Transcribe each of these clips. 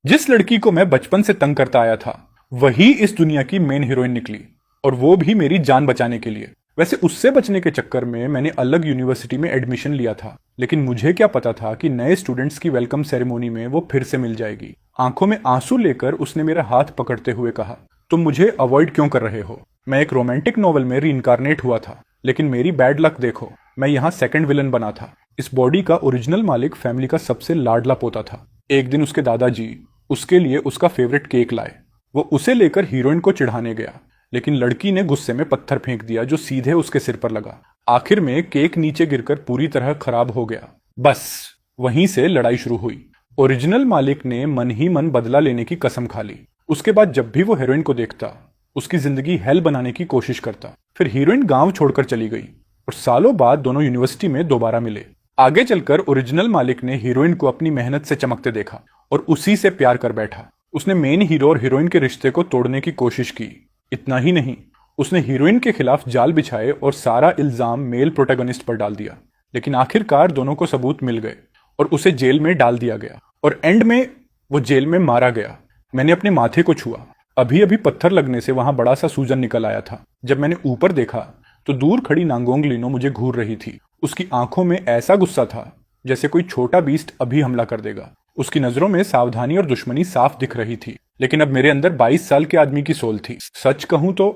जिस लड़की को मैं बचपन से तंग करता आया था वही इस दुनिया की मेन हीरोइन निकली, और वो भी मेरी जान बचाने के लिए। वैसे उससे बचने के चक्कर में मैंने अलग यूनिवर्सिटी में एडमिशन लिया था, लेकिन मुझे क्या पता था कि नए स्टूडेंट्स की वेलकम सेरेमोनी में वो फिर से मिल जाएगी। आंखों में आंसू लेकर उसने मेरा हाथ पकड़ते हुए कहा, तुम मुझे अवॉइड क्यों कर रहे हो? मैं एक रोमांटिक नॉवल में रीइंकारनेट हुआ था, लेकिन मेरी बैड लक देखो, मैं यहाँ सेकंड विलन बना था। इस बॉडी का ओरिजिनल मालिक फैमिली का सबसे लाडला पोता था। एक दिन उसके दादाजी उसके लिए उसका फेवरेट केक लाए। वो उसे लेकर हीरोइन को चिढ़ाने गया, लेकिन लड़की ने गुस्से में पत्थर फेंक दिया जो सीधे उसके सिर पर लगा। आखिर में केक नीचे गिरकर पूरी तरह खराब हो गया। बस वहीं से लड़ाई शुरू हुई। ओरिजिनल मालिक ने मन ही मन बदला लेने की कसम खा ली। उसके बाद जब भी वो हीरोइन को देखता उसकी जिंदगी हेल बनाने की कोशिश करता। फिर हीरोइन गांव छोड़कर चली गई और सालों बाद दोनों यूनिवर्सिटी में दोबारा मिले। आगे चलकर ओरिजिनल मालिक ने हीरोइन को अपनी मेहनत से चमकते देखा और उसी से प्यार कर बैठा। उसने मेन हीरो और हीरोइन के रिश्ते को तोड़ने की कोशिश की। इतना ही नहीं, उसने हीरोइन के खिलाफ जाल बिछाए और सारा इल्जाम मेल प्रोटैगनिस्ट पर डाल दिया। लेकिन आखिरकार दोनों को सबूत मिल गए और उसे जेल में डाल दिया गया, और एंड में वो जेल में मारा गया। मैंने अपने माथे को छुआ। अभी अभी पत्थर लगने से वहां बड़ा सा सूजन निकल आया था। जब मैंने ऊपर देखा तो दूर खड़ी नांगोंग लीनो मुझे घूर रही थी। उसकी आंखों में ऐसा गुस्सा था जैसे कोई छोटा बीस्ट अभी हमला कर देगा। उसकी नजरों में सावधानी और दुश्मनी साफ दिख रही थी, लेकिन अब मेरे अंदर 22 साल के आदमी की सोल थी। सच कहूं तो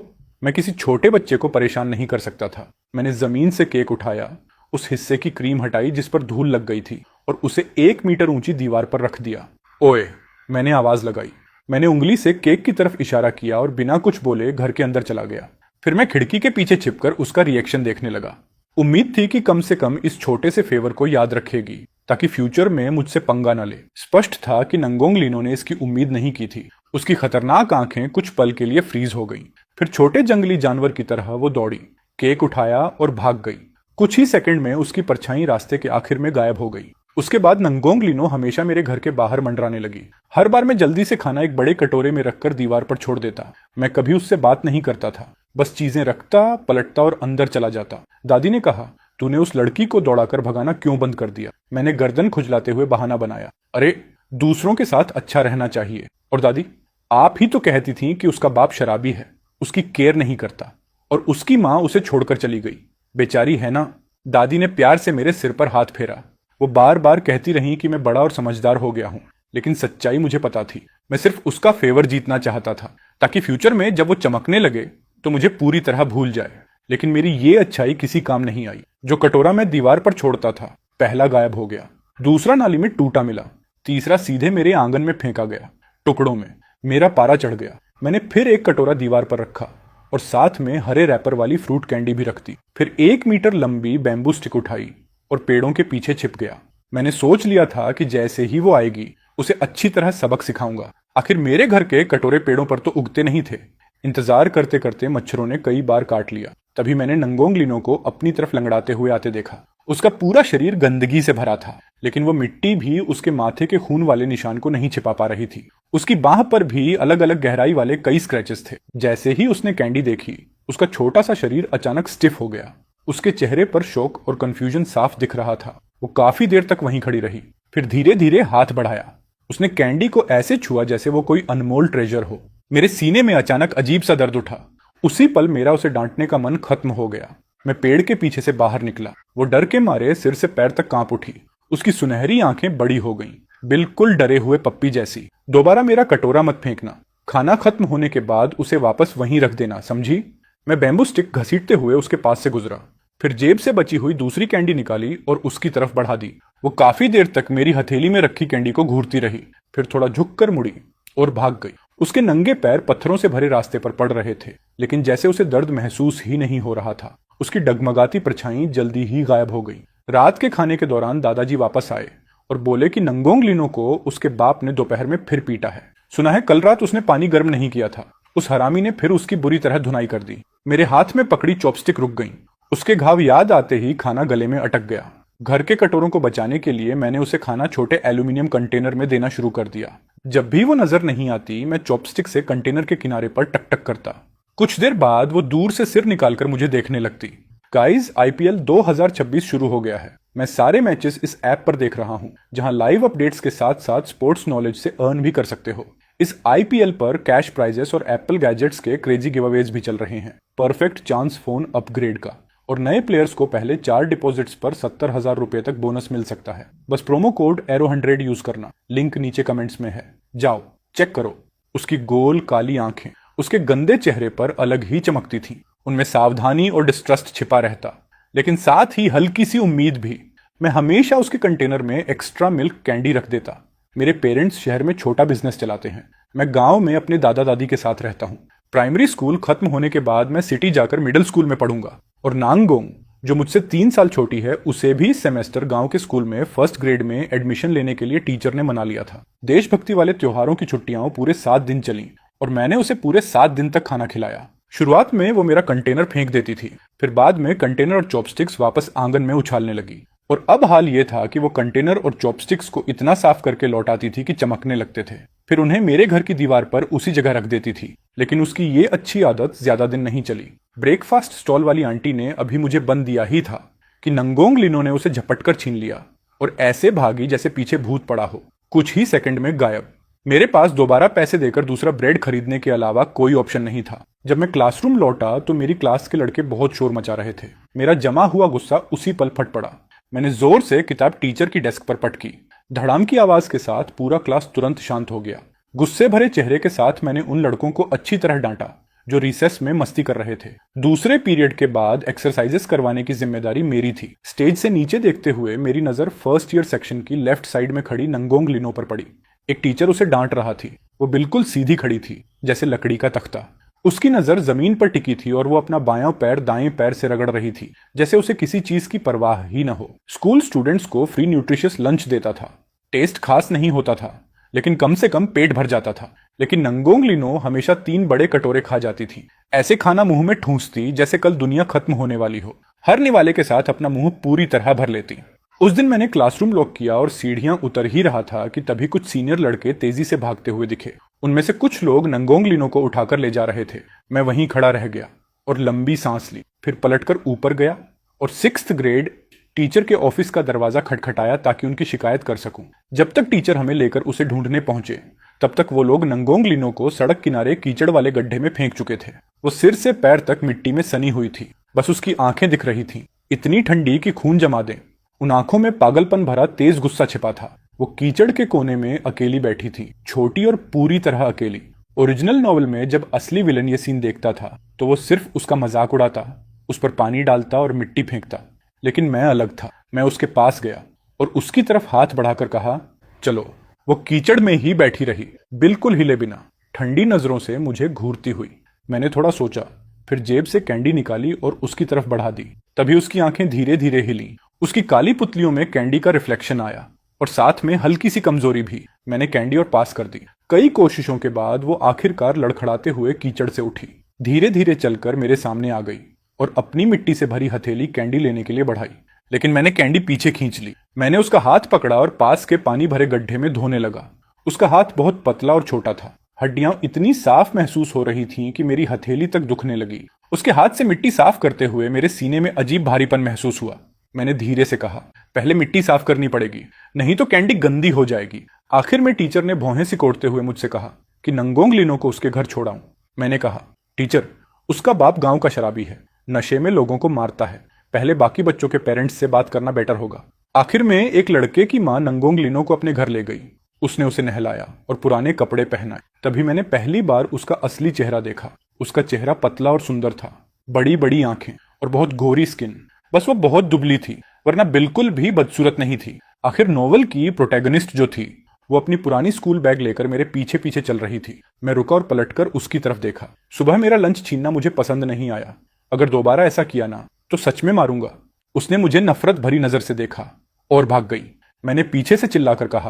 मैं किसी छोटे बच्चे को परेशान नहीं कर सकता था। मैंने जमीन से केक उठाया, उस हिस्से की क्रीम हटाई जिस पर धूल लग गई थी, और उसे 1 मीटर ऊंची दीवार पर रख दिया। ओए, मैंने आवाज लगाई। मैंने उंगली से केक की तरफ इशारा किया और बिना कुछ बोले घर के अंदर चला गया। फिर मैं खिड़की के पीछे छिपकर उसका रिएक्शन देखने लगा। उम्मीद थी कि कम से कम इस छोटे से फेवर को याद रखेगी ताकि फ्यूचर में मुझसे पंगा न ले। स्पष्ट था कि नंगोंग लीनो ने इसकी उम्मीद नहीं की थी। उसकी खतरनाक आंखें कुछ पल के लिए फ्रीज हो गईं। फिर छोटे जंगली जानवर की तरह वो दौड़ी, केक उठाया और भाग गई। कुछ ही सेकंड में उसकी परछाई रास्ते के आखिर में गायब हो गई। उसके बाद नंगोंग लीनो हमेशा मेरे घर के बाहर मंडराने लगी। हर बार मैं जल्दी से खाना एक बड़े कटोरे में रखकर दीवार पर छोड़ देता। मैं कभी उससे बात नहीं करता था, बस चीजें रखता, पलटता और अंदर चला जाता। दादी ने कहा, तूने उस लड़की को दौड़ाकर भगाना क्यों बंद कर दिया? मैंने गर्दन खुजलाते हुए बहाना बनाया, अरे दूसरों के साथ अच्छा रहना चाहिए। और दादी, आप ही तो कहती थी कि उसका बाप शराबी है, उसकी केयर नहीं करता, और उसकी माँ उसे छोड़कर चली गई। बेचारी है ना। दादी ने प्यार से मेरे सिर पर हाथ फेरा। वो बार बार कहती रही कि मैं बड़ा और समझदार हो गया हूं, लेकिन सच्चाई मुझे पता थी। मैं सिर्फ उसका फेवर जीतना चाहता था ताकि फ्यूचर में जब वो चमकने लगे तो मुझे पूरी तरह भूल जाए। लेकिन मेरी ये अच्छाई किसी काम नहीं आई। जो कटोरा मैं दीवार पर छोड़ता था, पहला गायब हो गया, दूसरा नाली में टूटा मिला, तीसरा सीधे मेरे आंगन में फेंका गया टुकड़ों में। मेरा पारा चढ़ गया। मैंने फिर एक कटोरा दीवार पर रखा और साथ में हरे रैपर वाली फ्रूट कैंडी भी रख दी। फिर 1 मीटर लंबी बैम्बू स्टिक उठाई और पेड़ों के पीछे छिप गया। मैंने सोच लिया था कि जैसे ही वो आएगी उसे अच्छी तरह सबक सिखाऊंगा। आखिर मेरे घर के कटोरे पेड़ों पर तो उगते नहीं थे। इंतजार करते करते मच्छरों ने कई बार काट लिया। तभी मैंने नंगोंग लीनो को अपनी तरफ लंगड़ाते हुए आते देखा। उसका पूरा शरीर गंदगी से भरा था, लेकिन वो मिट्टी भी उसके माथे के खून वाले निशान को नहीं छिपा पा रही थी। उसकी बाह पर भी अलग अलग गहराई वाले कई स्क्रैचेस थे। जैसे ही उसने कैंडी देखी, उसका छोटा सा शरीर अचानक स्टिफ हो गया। उसके चेहरे पर शोक और कंफ्यूजन साफ दिख रहा था। वो काफी देर तक वहीं खड़ी रही, फिर धीरे धीरे हाथ बढ़ाया। उसने कैंडी को ऐसे छुआ जैसे वो कोई अनमोल ट्रेजर हो। मेरे सीने में अचानक अजीब सा दर्द उठा। उसी पल मेरा उसे डांटने का मन खत्म हो गया। मैं पेड़ के पीछे से बाहर निकला। वो डर के मारे सिर से पैर तक कांप उठी। उसकी सुनहरी आंखें बड़ी हो गईं, बिल्कुल डरे हुए पप्पी जैसी। दोबारा मेरा कटोरा मत फेंकना। खाना खत्म होने के बाद उसे वापस वहीं रख देना, समझी? मैं बैम्बू स्टिक घसीटते हुए उसके पास से गुजरा, फिर जेब से बची हुई दूसरी कैंडी निकाली और उसकी तरफ बढ़ा दी। वो काफी देर तक मेरी हथेली में रखी कैंडी को घूरती रही, फिर थोड़ा झुककर मुड़ी और भाग गई। उसके नंगे पैर पत्थरों से भरे रास्ते पर पड़ रहे थे, लेकिन जैसे उसे दर्द महसूस ही नहीं हो रहा था। उसकी डगमगाती परछाई जल्दी ही गायब हो गई। रात के खाने के दौरान दादाजी वापस आए और बोले कि नंगोंग लीनो को उसके बाप ने दोपहर में फिर पीटा है। सुना है कल रात उसने पानी गर्म नहीं किया था। उस हरामी ने फिर उसकी बुरी तरह धुनाई कर दी। मेरे हाथ में पकड़ी चॉपस्टिक रुक गई। उसके घाव याद आते ही खाना गले में अटक गया। घर के कटोरों को बचाने के लिए मैंने उसे खाना छोटे एल्यूमिनियम कंटेनर में देना शुरू कर दिया। जब भी वो नजर नहीं आती, मैं चॉपस्टिक से कंटेनर के किनारे पर टक टक करता। कुछ देर बाद वो दूर से सिर निकालकर मुझे देखने लगती। गाइस, आईपीएल 2026 शुरू हो गया है। मैं सारे मैचेस इस ऐप पर देख रहा हूँ, जहां लाइव अपडेट्स के साथ साथ स्पोर्ट्स नॉलेज से अर्न भी कर सकते हो। इस आईपीएल पर कैश प्राइजेस और एप्पल गैजेट्स के क्रेजी गिवअवेज भी चल रहे हैं। परफेक्ट चांस फोन अपग्रेड का, और नए प्लेयर्स को पहले 4 डिपॉजिट्स पर 70,000 रुपए तक बोनस मिल सकता है। बस प्रोमो कोड एरो100 यूज करना, लिंक नीचे कमेंट्स में है, जाओ चेक करो। उसकी गोल काली आंखें उसके गंदे चेहरे पर अलग ही चमकती थीं। उनमें सावधानी और डिस्ट्रस्ट छिपा रहता, लेकिन साथ ही हल्की सी उम्मीद भी। मैं हमेशा उसके कंटेनर में एक्स्ट्रा मिल्क कैंडी रख देता। मेरे पेरेंट्स शहर में छोटा बिजनेस चलाते हैं। मैं गांव में अपने दादा दादी के साथ रहता हूँ। प्राइमरी स्कूल खत्म होने के बाद मैं सिटी जाकर मिडिल स्कूल में पढ़ूंगा, और नांगोंग जो मुझसे 3 साल छोटी है, उसे भी सेमेस्टर गांव के स्कूल में फर्स्ट ग्रेड में एडमिशन लेने के लिए टीचर ने मना लिया था। देशभक्ति वाले त्योहारों की छुट्टियां पूरे 7 दिन चली, और मैंने उसे पूरे 7 दिन तक खाना खिलाया। शुरुआत में वो मेरा कंटेनर फेंक देती थी, फिर बाद में कंटेनर और चॉपस्टिक्स वापस आंगन में उछालने लगी। और अब हाल ये था कि वो कंटेनर और चॉपस्टिक्स को इतना साफ करके लौटाती थी कि चमकने लगते थे। फिर उन्हें मेरे घर की दीवार पर उसी जगह रख देती थी। लेकिन उसकी ये अच्छी आदत ज्यादा दिन नहीं चली। ब्रेकफास्ट स्टॉल वाली आंटी ने अभी मुझे बंद दिया ही था कि नंगोंग लिनो ने उसे झपटकर छीन लिया और ऐसे भागी जैसे पीछे भूत पड़ा हो, कुछ ही सेकंड में गायब। मेरे पास दोबारा पैसे देकर दूसरा ब्रेड खरीदने के अलावा कोई ऑप्शन नहीं था। जब मैं क्लासरूम लौटा तो मेरी क्लास के लड़के बहुत शोर मचा रहे थे। मेरा जमा हुआ गुस्सा उसी पल फट पड़ा। मैंने जोर से किताब टीचर की डेस्क पर पटकी। धड़ाम की आवाज के साथ पूरा क्लास तुरंत शांत हो गया। गुस्से भरे चेहरे के साथ मैंने उन लड़कों को अच्छी तरह डांटा जो रिसेस में मस्ती कर रहे थे। दूसरे पीरियड के बाद एक्सरसाइजेस करवाने की जिम्मेदारी मेरी थी। स्टेज से नीचे देखते हुए मेरी नजर फर्स्ट ईयर सेक्शन की लेफ्ट साइड में खड़ी नंगोंग लिनो पर पड़ी। एक टीचर उसे डांट रहा थी। वो बिल्कुल सीधी खड़ी थी, जैसे लकड़ी का तख्ता। उसकी नजर जमीन पर टिकी थी और वो अपना बायां पैर दाएं पैर से रगड़ रही थी, जैसे उसे किसी चीज की परवाह ही न हो। स्कूल स्टूडेंट्स को फ्री न्यूट्रिशियस लंच देता था। टेस्ट खास नहीं होता था, लेकिन कम से कम पेट भर जाता था। लेकिन नंगोंग लिनो हमेशा 3 बड़े कटोरे खा जाती थी। ऐसे खाना मुंह में ठूंसती जैसे कल दुनिया खत्म होने वाली हो। हर निवाले के साथ अपना मुंह पूरी तरह भर लेती। उस दिन मैंने क्लासरूम लॉक किया और सीढ़ियां उतर ही रहा था कि तभी कुछ सीनियर लड़के तेजी से भागते हुए दिखे। उनमें से कुछ लोग नंगोंग लिनो को उठाकर ले जा रहे थे। मैं वहीं खड़ा रह गया और लंबी सांस ली, फिर पलटकर ऊपर गया और 6th ग्रेड टीचर के ऑफिस का दरवाजा खटखटाया ताकि उनकी शिकायत कर सकूं। जब तक टीचर हमें लेकर उसे ढूंढने पहुंचे, तब तक वो लोग नंगोंग लिनो को सड़क किनारे कीचड़ वाले गड्ढे में फेंक चुके थे। वो सिर से पैर तक मिट्टी में सनी हुई थी। बस उसकी आंखें दिख रही थीं, इतनी ठंडी कि खून जमा दें। उन आंखों में पागलपन भरा तेज गुस्सा छिपा था। वो कीचड़ के कोने में अकेली बैठी थी, छोटी और पूरी तरह अकेली। ओरिजिनल नॉवल में जब असली विलन ये सीन देखता था तो वो सिर्फ उसका मजाक उड़ाता, उस पर पानी डालता और मिट्टी फेंकता। लेकिन मैं अलग था। मैं उसके पास गया और उसकी तरफ हाथ बढ़ाकर कहा, चलो। वो कीचड़ में ही बैठी रही, बिल्कुल हिले बिना, ठंडी नजरों से मुझे घूरती हुई। मैंने थोड़ा सोचा, फिर जेब से कैंडी निकाली और उसकी तरफ बढ़ा दी। तभी उसकी आंखें धीरे धीरे हिली। उसकी काली पुतलियों में कैंडी का रिफ्लेक्शन आया और साथ में हल्की सी कमजोरी भी। मैंने कैंडी और पास कर दी। कई कोशिशों के बाद वो आखिरकार लड़खड़ाते हुए कीचड़ से उठी, धीरे धीरे चलकर मेरे सामने आ गई और अपनी मिट्टी से भरी हथेली कैंडी लेने के लिए बढ़ाई। लेकिन मैंने कैंडी पीछे खींच ली। मैंने उसका हाथ पकड़ा और पास के पानी भरे गड्ढे में धोने लगा। उसका हाथ बहुत पतला और छोटा था। हड्डियां इतनी साफ महसूस हो रही थीं कि मेरी हथेली तक दुखने लगी। उसके हाथ से मिट्टी साफ करते हुए मेरे सीने में अजीब भारीपन महसूस हुआ। मैंने धीरे से कहा, पहले मिट्टी साफ करनी पड़ेगी, नहीं तो कैंडी गंदी हो जाएगी। आखिर में टीचर ने भौहें सिकोड़ते हुए मुझसे कहा कि नंगोंग लिनो को उसके घर छोड़ाऊं। मैंने कहा, टीचर, उसका बाप गांव का शराबी है, नशे में लोगों को मारता है। पहले बाकी बच्चों के पेरेंट्स से बात करना बेटर होगा। आखिर में एक लड़के की मां नंगोंग लिनो को अपने घर ले गई। उसने उसे नहलाया और पुराने कपड़े पहनाए। तभी मैंने पहली बार उसका असली चेहरा देखा। उसका चेहरा पतला और सुंदर था, बड़ी बड़ी आंखें और बहुत गोरी स्किन। बस वो बहुत दुबली थी, वरना बिल्कुल भी बदसूरत नहीं थी। आखिर नोवेल की प्रोटैगनिस्ट जो थी, वो अपनी पुरानी स्कूल बैग लेकर मेरे पीछे पीछे चल रही थी। मैं रुका और पलटकर उसकी तरफ देखा। सुबह मेरा लंच छीनना मुझे पसंद नहीं आया। अगर दोबारा ऐसा किया ना तो सच में मारूंगा। उसने मुझे नफरत भरी नजर से देखा और भाग गई। मैंने पीछे से चिल्लाकर कहा,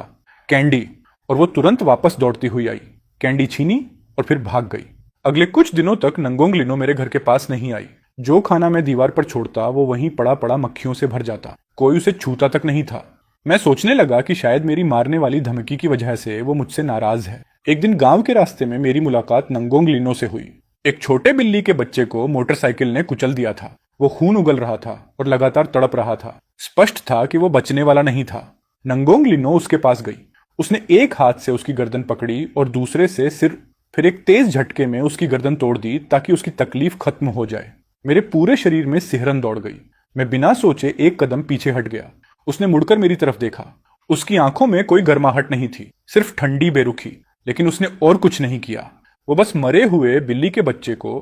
कैंडी, और वो तुरंत वापस दौड़ती हुई आई। कैंडी छीनी और फिर भाग गई। अगले कुछ दिनों तक नंगोंग लिनो मेरे घर के पास नहीं आई। जो खाना मैं दीवार पर छोड़ता वो वहीं पड़ा पड़ा मक्खियों से भर जाता। कोई उसे छूता तक नहीं था। मैं सोचने लगा कि शायद मेरी मारने वाली धमकी की वजह से वो मुझसे नाराज है। एक दिन गांव के रास्ते में मेरी मुलाकात नंगोंग लिनो से हुई। एक छोटे बिल्ली के बच्चे को मोटरसाइकिल ने कुचल दिया था। वो खून उगल रहा था और लगातार तड़प रहा था। स्पष्ट था कि वो बचने वाला नहीं था। नंगोंग लिनो उसके पास गई। उसने एक हाथ से उसकी गर्दन पकड़ी और दूसरे से सिर, फिर एक तेज झटके में उसकी गर्दन तोड़ दी ताकि उसकी तकलीफ खत्म हो जाए। मेरे पूरे शरीर में सिहरन दौड़ गई। मैं बिना सोचे एक कदम पीछे हट गया। उसने मुड़कर मेरी तरफ देखा। उसकी आंखों में कोई गर्माहट नहीं थी, सिर्फ ठंडी बेरुखी। लेकिन उसने और कुछ नहीं किया। वो बस मरे हुए बिल्ली के बच्चे को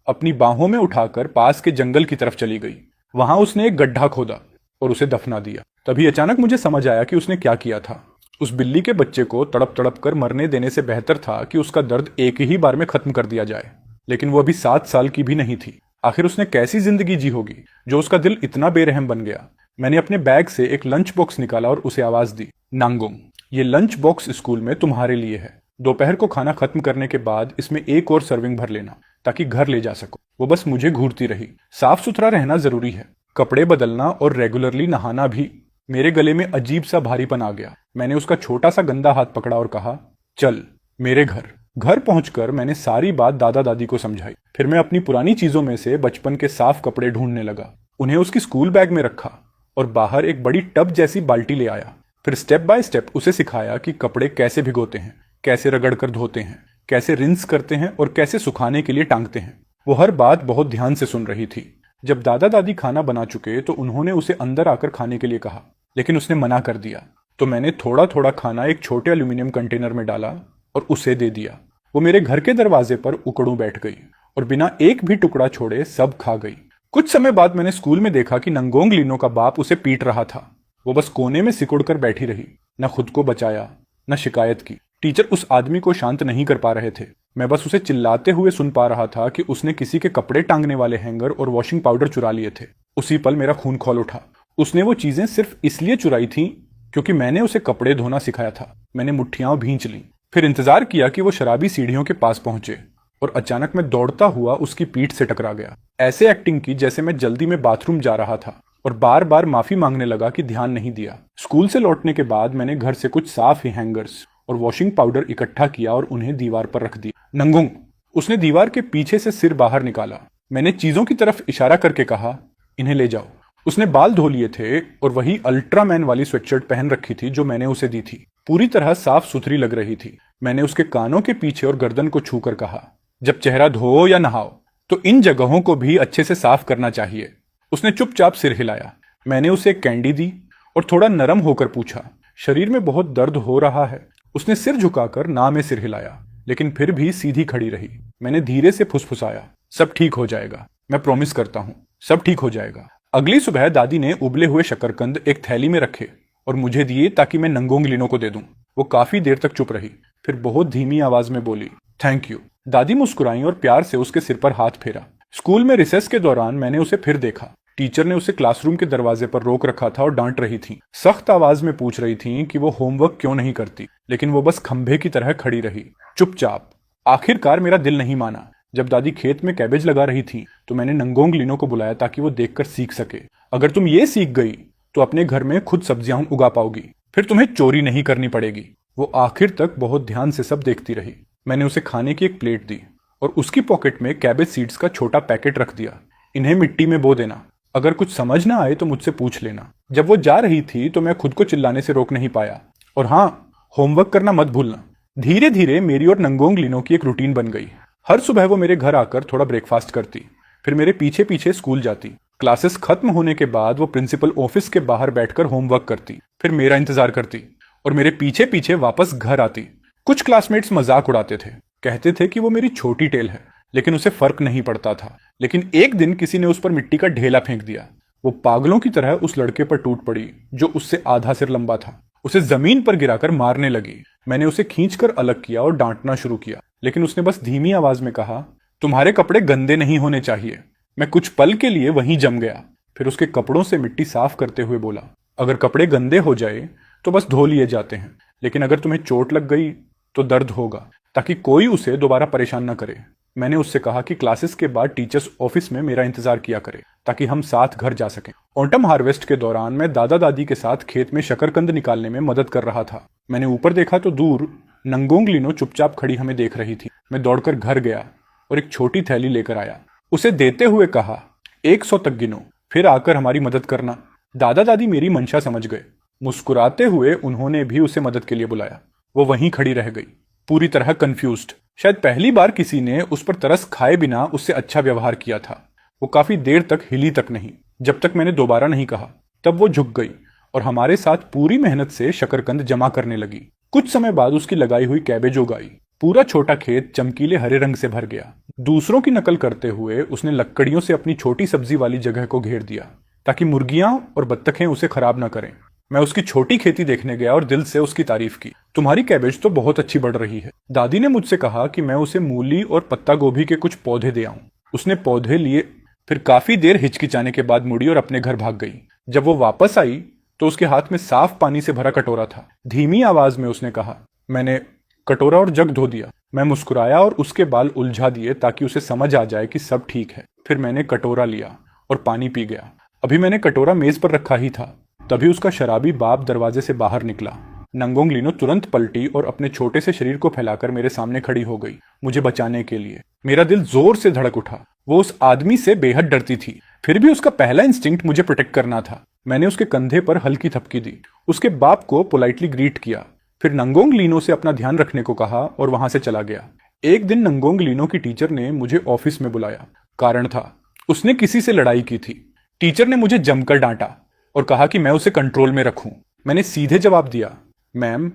अपनी बाहों में उठाकर पास के जंगल की तरफ चली गई। वहां उसने एक गड्ढा खोदा और उसे दफना दिया। तभी अचानक मुझे समझ आया कि उसने क्या किया था। उस बिल्ली के बच्चे को तड़प तड़प कर मरने देने से बेहतर था कि उसका दर्द एक ही बार में खत्म कर दिया जाए। लेकिन वो अभी 7 साल की भी नहीं थी। आखिर उसने कैसी जिंदगी जी होगी जो उसका दिल इतना बेरहम बन गया। मैंने अपने बैग से एक लंच बॉक्स निकाला और उसे आवाज दी, नांगोंग, ये लंच बॉक्स स्कूल में तुम्हारे लिए है। दोपहर को खाना खत्म करने के बाद इसमें एक और सर्विंग भर लेना ताकि घर ले जा सको। वो बस मुझे घूरती रही। साफ सुथरा रहना जरूरी है, कपड़े बदलना और रेगुलरली नहाना भी। मेरे गले में अजीब सा भारीपन आ गया। मैंने उसका छोटा सा गंदा हाथ पकड़ा और कहा, चल मेरे घर। घर पहुंचकर मैंने सारी बात दादा दादी को समझाई। फिर मैं अपनी पुरानी चीजों में से बचपन के साफ कपड़े ढूंढने लगा, उन्हें उसकी स्कूल बैग में रखा और बाहर एक बड़ी टब जैसी बाल्टी ले आया। फिर स्टेप बाय स्टेप उसे सिखाया कि कपड़े कैसे भिगोते हैं, कैसे रगड़ कर धोते हैं, कैसे रिंस करते हैं और कैसे सुखाने के लिए टांगते हैं। वो हर बात बहुत ध्यान से सुन रही थी। जब दादा दादी खाना बना चुके तो उन्होंने उसे अंदर आकर खाने के लिए कहा, लेकिन उसने मना कर दिया। तो मैंने थोड़ा थोड़ा खाना एक छोटे एल्यूमिनियम कंटेनर में डाला और उसे दे दिया। वो मेरे घर के दरवाजे पर उकड़ू बैठ गई और बिना एक भी टुकड़ा छोड़े सब खा गई। कुछ समय बाद मैंने स्कूल में देखा कि नंगोंग लिनो का बाप उसे पीट रहा था। वो बस कोने में सिकुड़ कर बैठी रही, न खुद को बचाया न शिकायत की। टीचर उस आदमी को शांत नहीं कर पा रहे थे। मैं बस उसे चिल्लाते हुए सुन पा रहा था कि उसने किसी के कपड़े टांगने वाले हैंगर और वॉशिंग पाउडर चुरा लिए थे। उसी पल मेरा खून खौल उठा। उसने वो चीजें सिर्फ इसलिए चुराई थी क्योंकि मैंने उसे कपड़े धोना सिखाया था। मैंने मुट्ठियां भींच ली, फिर इंतजार किया कि वो शराबी सीढ़ियों के पास पहुंचे और अचानक मैं दौड़ता हुआ उसकी पीठ से टकरा गया। ऐसे एक्टिंग की जैसे मैं जल्दी में बाथरूम जा रहा था और बार बार माफी मांगने लगा कि ध्यान नहीं दिया। स्कूल से लौटने के बाद मैंने घर से कुछ साफ हैंगर्स और वॉशिंग पाउडर इकट्ठा किया और उन्हें दीवार पर रख दिया। नंगोंग, उसने दीवार के पीछे से सिर बाहर निकाला। मैंने चीजों की तरफ इशारा करके कहा, इन्हें ले जाओ। उसने बाल धो लिए थे और वही अल्ट्रामैन वाली स्वेटशर्ट पहन रखी थी जो मैंने उसे दी थी। पूरी तरह साफ सुथरी लग रही थी। मैंने उसके कानों के पीछे और गर्दन को छूकर कहा, जब चेहरा धो या नहाओ तो इन जगहों को भी अच्छे से साफ करना चाहिए। उसने चुपचाप सिर हिलाया। मैंने उसे एक कैंडी दी और थोड़ा नरम होकर पूछा, शरीर में बहुत दर्द हो रहा है? उसने सिर झुकाकर ना में सिर हिलाया, लेकिन फिर भी सीधी खड़ी रही। मैंने धीरे से फुसफुसाया, सब ठीक हो जाएगा, मैं प्रॉमिस करता हूं, सब ठीक हो जाएगा। अगली सुबह दादी ने उबले हुए शकरकंद एक थैली में रखे और मुझे दिए ताकि मैं नंगोंग लिनो को दे दूं। वो काफी देर तक चुप रही, फिर बहुत धीमी आवाज में बोली, थैंक यू। दादी मुस्कुराई और प्यार से उसके सिर पर हाथ फेरा। स्कूल में रिसेस के दौरान मैंने उसे फिर देखा। टीचर ने उसे क्लासरूम के दरवाजे पर रोक रखा था और डांट रही थी। सख्त आवाज में पूछ रही थी कि वो होमवर्क क्यों नहीं करती, लेकिन वो बस खंभे की तरह खड़ी रही, चुपचाप। आखिरकार मेरा दिल नहीं माना। जब दादी खेत में कैबेज लगा रही थी तो मैंने नंगोंग लिनो को बुलाया ताकि वो देखकर सीख सके। अगर तुम ये सीख गई तो अपने घर में खुद सब्जियां उगा पाओगी, फिर तुम्हें चोरी नहीं करनी पड़ेगी। वो आखिर तक बहुत ध्यान से सब देखती रही। मैंने उसे खाने की एक प्लेट दी और उसकी पॉकेट में कैबेज सीड्स का छोटा पैकेट रख दिया। इन्हें मिट्टी में बो देना, अगर कुछ समझ ना आए तो मुझसे पूछ लेना। जब वो जा रही थी तो मैं खुद को चिल्लाने से रोक नहीं पाया। और हाँ, होमवर्क करना मत भूलना। धीरे धीरे मेरी और नंगोंग लिनो की एक रूटीन बन गई। हर सुबह वो मेरे घर आकर थोड़ा ब्रेकफास्ट करती, फिर मेरे पीछे पीछे स्कूल जाती। क्लासेस खत्म होने के बाद वो प्रिंसिपल ऑफिस के बाहर बैठकर होमवर्क करती, फिर मेरा इंतजार करती और मेरे पीछे पीछे वापस घर आती। कुछ क्लासमेट्स मजाक उड़ाते थे, कहते थे कि वो मेरी छोटी टेल है, लेकिन उसे फर्क नहीं पड़ता था। लेकिन एक दिन किसी ने उस पर मिट्टी का ढेला फेंक दिया। वो पागलों की तरह उस लड़के पर टूट पड़ी जो उससे आधा सिर लंबा था। उसे जमीन पर गिराकर मारने लगी। मैंने उसे खींचकर अलग किया और डांटना शुरू किया, लेकिन उसने बस धीमी आवाज में कहा, तुम्हारे कपड़े गंदे नहीं होने चाहिए। मैं कुछ पल के लिए वहीं जम गया, फिर उसके कपड़ों से मिट्टी साफ करते हुए बोला, अगर कपड़े गंदे हो जाए तो बस धो लिए जाते हैं, लेकिन अगर तुम्हें चोट लग गई तो दर्द होगा, ताकि कोई उसे दोबारा परेशान न करे। मैंने उससे कहा कि क्लासेस के बाद टीचर्स ऑफिस में मेरा इंतजार किया करे ताकि हम साथ घर जा सकें। ऑटम हार्वेस्ट के दौरान मैं दादा दादी के साथ खेत में शकरकंद निकालने में मदद कर रहा था। मैंने ऊपर देखा तो दूर नंगोंग लिनो चुपचाप खड़ी हमें देख रही थी। मैं दौड़कर घर गया और एक छोटी थैली लेकर आया। उसे देते हुए कहा, 100 तक गिनो, फिर आकर हमारी मदद करना। दादा दादी मेरी मंशा समझ गए। मुस्कुराते हुए उन्होंने भी उसे मदद के लिए बुलाया। वो वहीं खड़ी रह गई, पूरी तरह कंफ्यूज्ड। शायद पहली बार किसी ने उस पर तरस खाए बिना उससे अच्छा व्यवहार किया था। वो काफी देर तक हिली तक नहीं, जब तक मैंने दोबारा नहीं कहा। तब वो झुक गई और हमारे साथ पूरी मेहनत से शकरकंद जमा करने लगी। कुछ समय बाद उसकी लगाई हुई कैबेज उगाई। पूरा छोटा खेत चमकीले हरे रंग से भर गया। दूसरों की नकल करते हुए उसने लकड़ियों से अपनी छोटी सब्जी वाली जगह को घेर दिया ताकि मुर्गियां और बत्तखें उसे खराब न करें। मैं उसकी छोटी खेती देखने गया और दिल से उसकी तारीफ की। तुम्हारी कैबेज तो बहुत अच्छी बढ़ रही है। दादी ने मुझसे कहा कि मैं उसे मूली और पत्ता गोभी के कुछ पौधे दे आऊं। उसने पौधे लिए, फिर काफी देर हिचकिचाने के बाद मुड़ी और अपने घर भाग गई। जब वो वापस आई तो उसके हाथ में साफ पानी से भरा कटोरा था। धीमी आवाज में उसने कहा। मैंने कटोरा और जग धो दिया। मैं मुस्कुराया और उसके बाल उलझा दिए ताकि उसे समझ आ जाए कि सब ठीक है। फिर मैंने कटोरा लिया और पानी पी गया। अभी मैंने कटोरा मेज पर रखा ही था, तभी उसका शराबी बाप दरवाजे से बाहर निकला। नंगोंग लीनो तुरंत पलटी और अपने छोटे से शरीर को फैलाकर मेरे सामने खड़ी हो गई, मुझे बचाने के लिए। मेरा दिल जोर से धड़क उठा। वो उस आदमी से बेहद डरती थी, फिर भी उसका पहला इंस्टिंक्ट मुझे प्रोटेक्ट करना था। मैंने उसके कंधे पर हल्की थपकी दी, उसके बाप को पोलाइटली ग्रीट किया, फिर नंगोंग लीनो से अपना ध्यान रखने को कहा और वहां से चला गया। एक दिन नंगोंग लीनो की टीचर ने मुझे ऑफिस में बुलाया। कारण था, उसने किसी से लड़ाई की थी। टीचर ने मुझे जमकर डांटा और कहा कि मैं उसे कंट्रोल में रखूं। मैंने सीधे जवाब दिया, मैम,